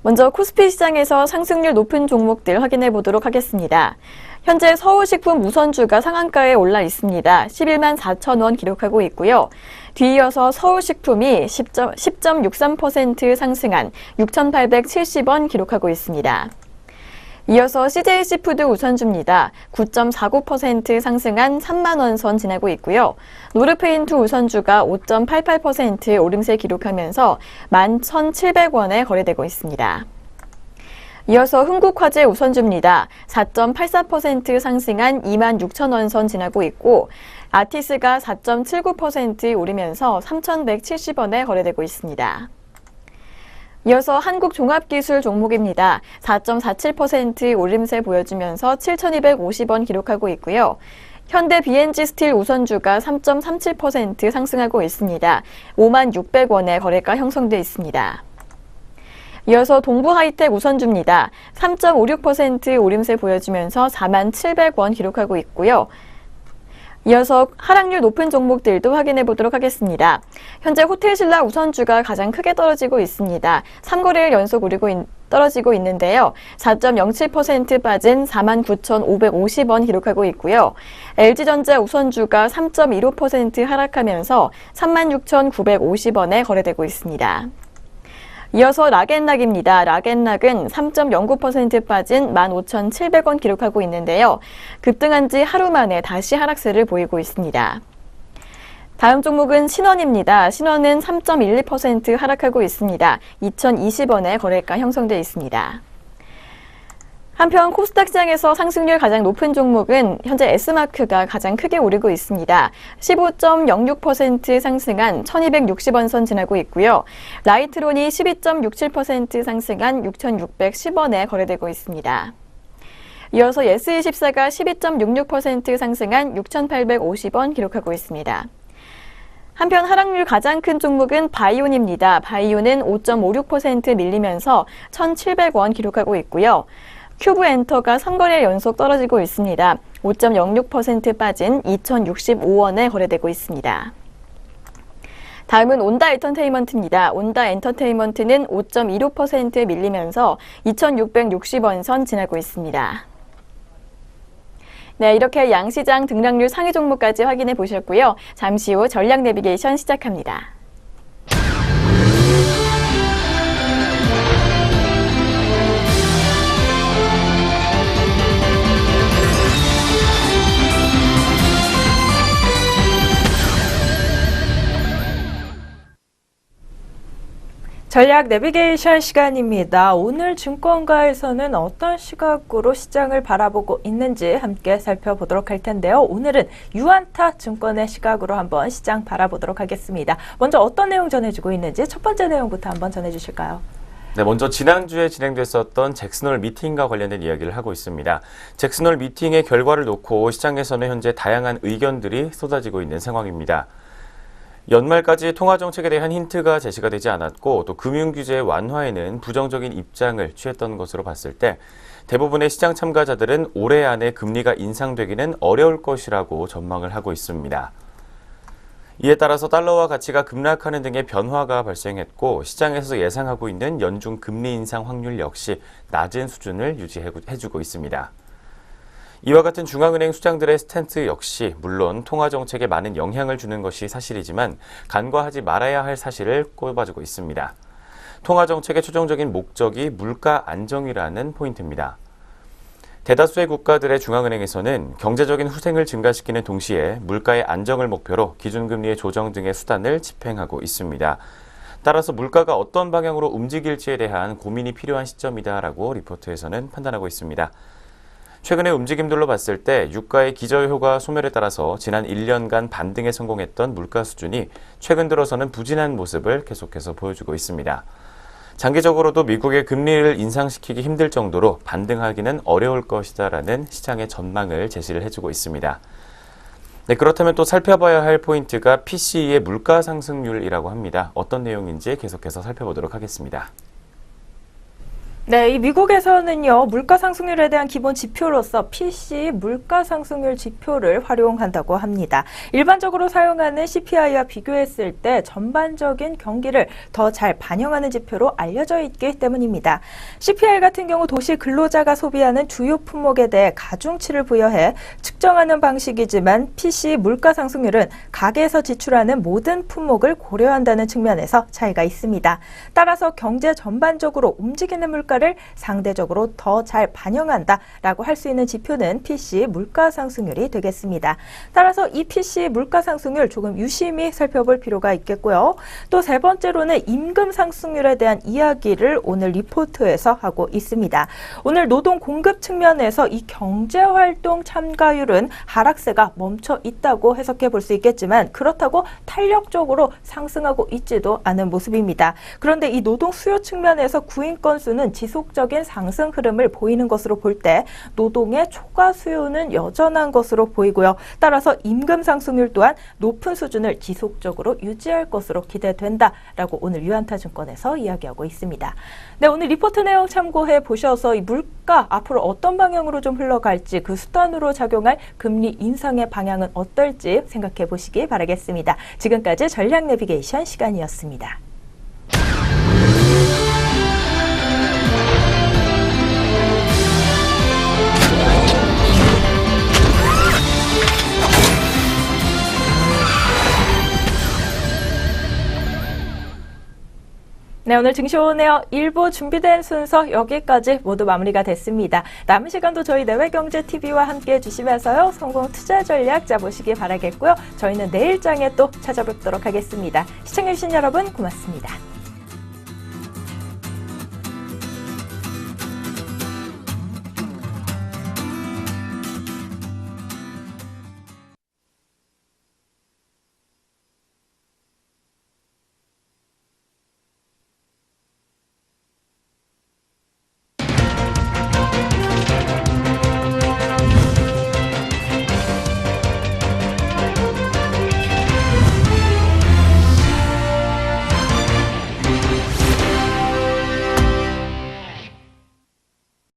먼저 코스피 시장에서 상승률 높은 종목들 확인해 보도록 하겠습니다. 현재 서울식품 우선주가 상한가에 올라 있습니다. 11만 4천 원 기록하고 있고요. 뒤이어서 서울식품이 10.63% 상승한 6,870원 기록하고 있습니다. 이어서 CJ시푸드 우선주입니다. 9.49% 상승한 3만 원 선 지나고 있고요. 노르페인트 우선주가 5.88% 오름세 기록하면서 11,700원에 거래되고 있습니다. 이어서 흥국화재 우선주입니다. 4.84% 상승한 2만 6천 원 선 지나고 있고 아티스가 4.79% 오르면서 3,170원에 거래되고 있습니다. 이어서 한국종합기술 종목입니다. 4.47% 오름세 보여주면서 7,250원 기록하고 있고요. 현대 BNG 스틸 우선주가 3.37% 상승하고 있습니다. 5만 600원에 거래가 형성돼 있습니다. 이어서 동부하이텍 우선주입니다. 3.56% 오름세 보여주면서 4만 700원 기록하고 있고요. 이어서 하락률 높은 종목들도 확인해 보도록 하겠습니다. 현재 호텔신라 우선주가 가장 크게 떨어지고 있습니다. 3거래일 연속 떨어지고 있는데요. 4.07% 빠진 49,550원 기록하고 있고요. LG전자 우선주가 3.15% 하락하면서 36,950원에 거래되고 있습니다. 이어서 락앤락입니다. 락앤락은 3.09% 빠진 15,700원 기록하고 있는데요. 급등한 지 하루 만에 다시 하락세를 보이고 있습니다. 다음 종목은 신원입니다. 신원은 3.12% 하락하고 있습니다. 2,020원에 거래가 형성돼 있습니다. 한편 코스닥 시장에서 상승률 가장 높은 종목은 현재 S마크가 가장 크게 오르고 있습니다. 15.06% 상승한 1,260원 선 지나고 있고요. 라이트론이 12.67% 상승한 6,610원에 거래되고 있습니다. 이어서 예스24가 12.66% 상승한 6,850원 기록하고 있습니다. 한편 하락률 가장 큰 종목은 바이온입니다. 바이온은 5.56% 밀리면서 1,700원 기록하고 있고요. 큐브엔터가 3거래 연속 떨어지고 있습니다. 5.06% 빠진 2,065원에 거래되고 있습니다. 다음은 온다 엔터테인먼트입니다. 온다 엔터테인먼트는 5.26% 밀리면서 2,660원 선 지나고 있습니다. 네, 이렇게 양시장 등락률 상위 종목까지 확인해 보셨고요. 잠시 후 전략 내비게이션 시작합니다. 전략 내비게이션 시간입니다. 오늘 증권가에서는 어떤 시각으로 시장을 바라보고 있는지 함께 살펴보도록 할 텐데요. 오늘은 유안타 증권의 시각으로 한번 시장 바라보도록 하겠습니다. 먼저 어떤 내용 전해주고 있는지 첫 번째 내용부터 한번 전해주실까요? 네, 먼저 지난주에 진행됐었던 잭슨홀 미팅과 관련된 이야기를 하고 있습니다. 잭슨홀 미팅의 결과를 놓고 시장에서는 현재 다양한 의견들이 쏟아지고 있는 상황입니다. 연말까지 통화정책에 대한 힌트가 제시가 되지 않았고 또 금융규제 완화에는 부정적인 입장을 취했던 것으로 봤을 때 대부분의 시장 참가자들은 올해 안에 금리가 인상되기는 어려울 것이라고 전망을 하고 있습니다. 이에 따라서 달러화 가치가 급락하는 등의 변화가 발생했고 시장에서 예상하고 있는 연중 금리 인상 확률 역시 낮은 수준을 유지해주고 있습니다. 이와 같은 중앙은행 수장들의 스탠스 역시 물론 통화정책에 많은 영향을 주는 것이 사실이지만 간과하지 말아야 할 사실을 꼽아주고 있습니다. 통화정책의 최종적인 목적이 물가 안정이라는 포인트입니다. 대다수의 국가들의 중앙은행에서는 경제적인 후생을 증가시키는 동시에 물가의 안정을 목표로 기준금리의 조정 등의 수단을 집행하고 있습니다. 따라서 물가가 어떤 방향으로 움직일지에 대한 고민이 필요한 시점이다라고 리포트에서는 판단하고 있습니다. 최근의 움직임들로 봤을 때 유가의 기저효과 소멸에 따라서 지난 1년간 반등에 성공했던 물가 수준이 최근 들어서는 부진한 모습을 계속해서 보여주고 있습니다. 장기적으로도 미국의 금리를 인상시키기 힘들 정도로 반등하기는 어려울 것이다라는 시장의 전망을 제시를 해주고 있습니다. 네, 그렇다면 또 살펴봐야 할 포인트가 PCE의 물가 상승률이라고 합니다. 어떤 내용인지 계속해서 살펴보도록 하겠습니다. 네, 이 미국에서는요, 물가 상승률에 대한 기본 지표로서 PCE 물가 상승률 지표를 활용한다고 합니다. 일반적으로 사용하는 CPI와 비교했을 때 전반적인 경기를 더 잘 반영하는 지표로 알려져 있기 때문입니다. CPI 같은 경우 도시 근로자가 소비하는 주요 품목에 대해 가중치를 부여해 측정하는 방식이지만 PCE 물가 상승률은 가계에서 지출하는 모든 품목을 고려한다는 측면에서 차이가 있습니다. 따라서 경제 전반적으로 움직이는 물가를 상대적으로 더 잘 반영한다라고 할 수 있는 지표는 PCE 물가 상승률이 되겠습니다. 따라서 이 PCE 물가 상승률 조금 유심히 살펴볼 필요가 있겠고요. 또 세 번째로는 임금 상승률에 대한 이야기를 오늘 리포트에서 하고 있습니다. 오늘 노동 공급 측면에서 이 경제활동 참가율은 하락세가 멈춰 있다고 해석해 볼 수 있겠지만 그렇다고 탄력적으로 상승하고 있지도 않은 모습입니다. 그런데 이 노동 수요 측면에서 구인 건수는 지속적인 상승 흐름을 보이는 것으로 볼 때 노동의 초과 수요는 여전한 것으로 보이고요. 따라서 임금 상승률 또한 높은 수준을 지속적으로 유지할 것으로 기대된다라고 오늘 유한타증권에서 이야기하고 있습니다. 네, 오늘 리포트 내용 참고해 보셔서 이 물가 앞으로 어떤 방향으로 좀 흘러갈지 그 수단으로 작용할 금리 인상의 방향은 어떨지 생각해 보시기 바라겠습니다. 지금까지 전략 내비게이션 시간이었습니다. 네, 오늘 증시오네어 1부 준비된 순서 여기까지 모두 마무리가 됐습니다. 남은 시간도 저희 내외경제TV와 함께 해주시면서요. 성공 투자 전략 짜보시기 바라겠고요. 저희는 내일장에 또 찾아뵙도록 하겠습니다. 시청해주신 여러분 고맙습니다.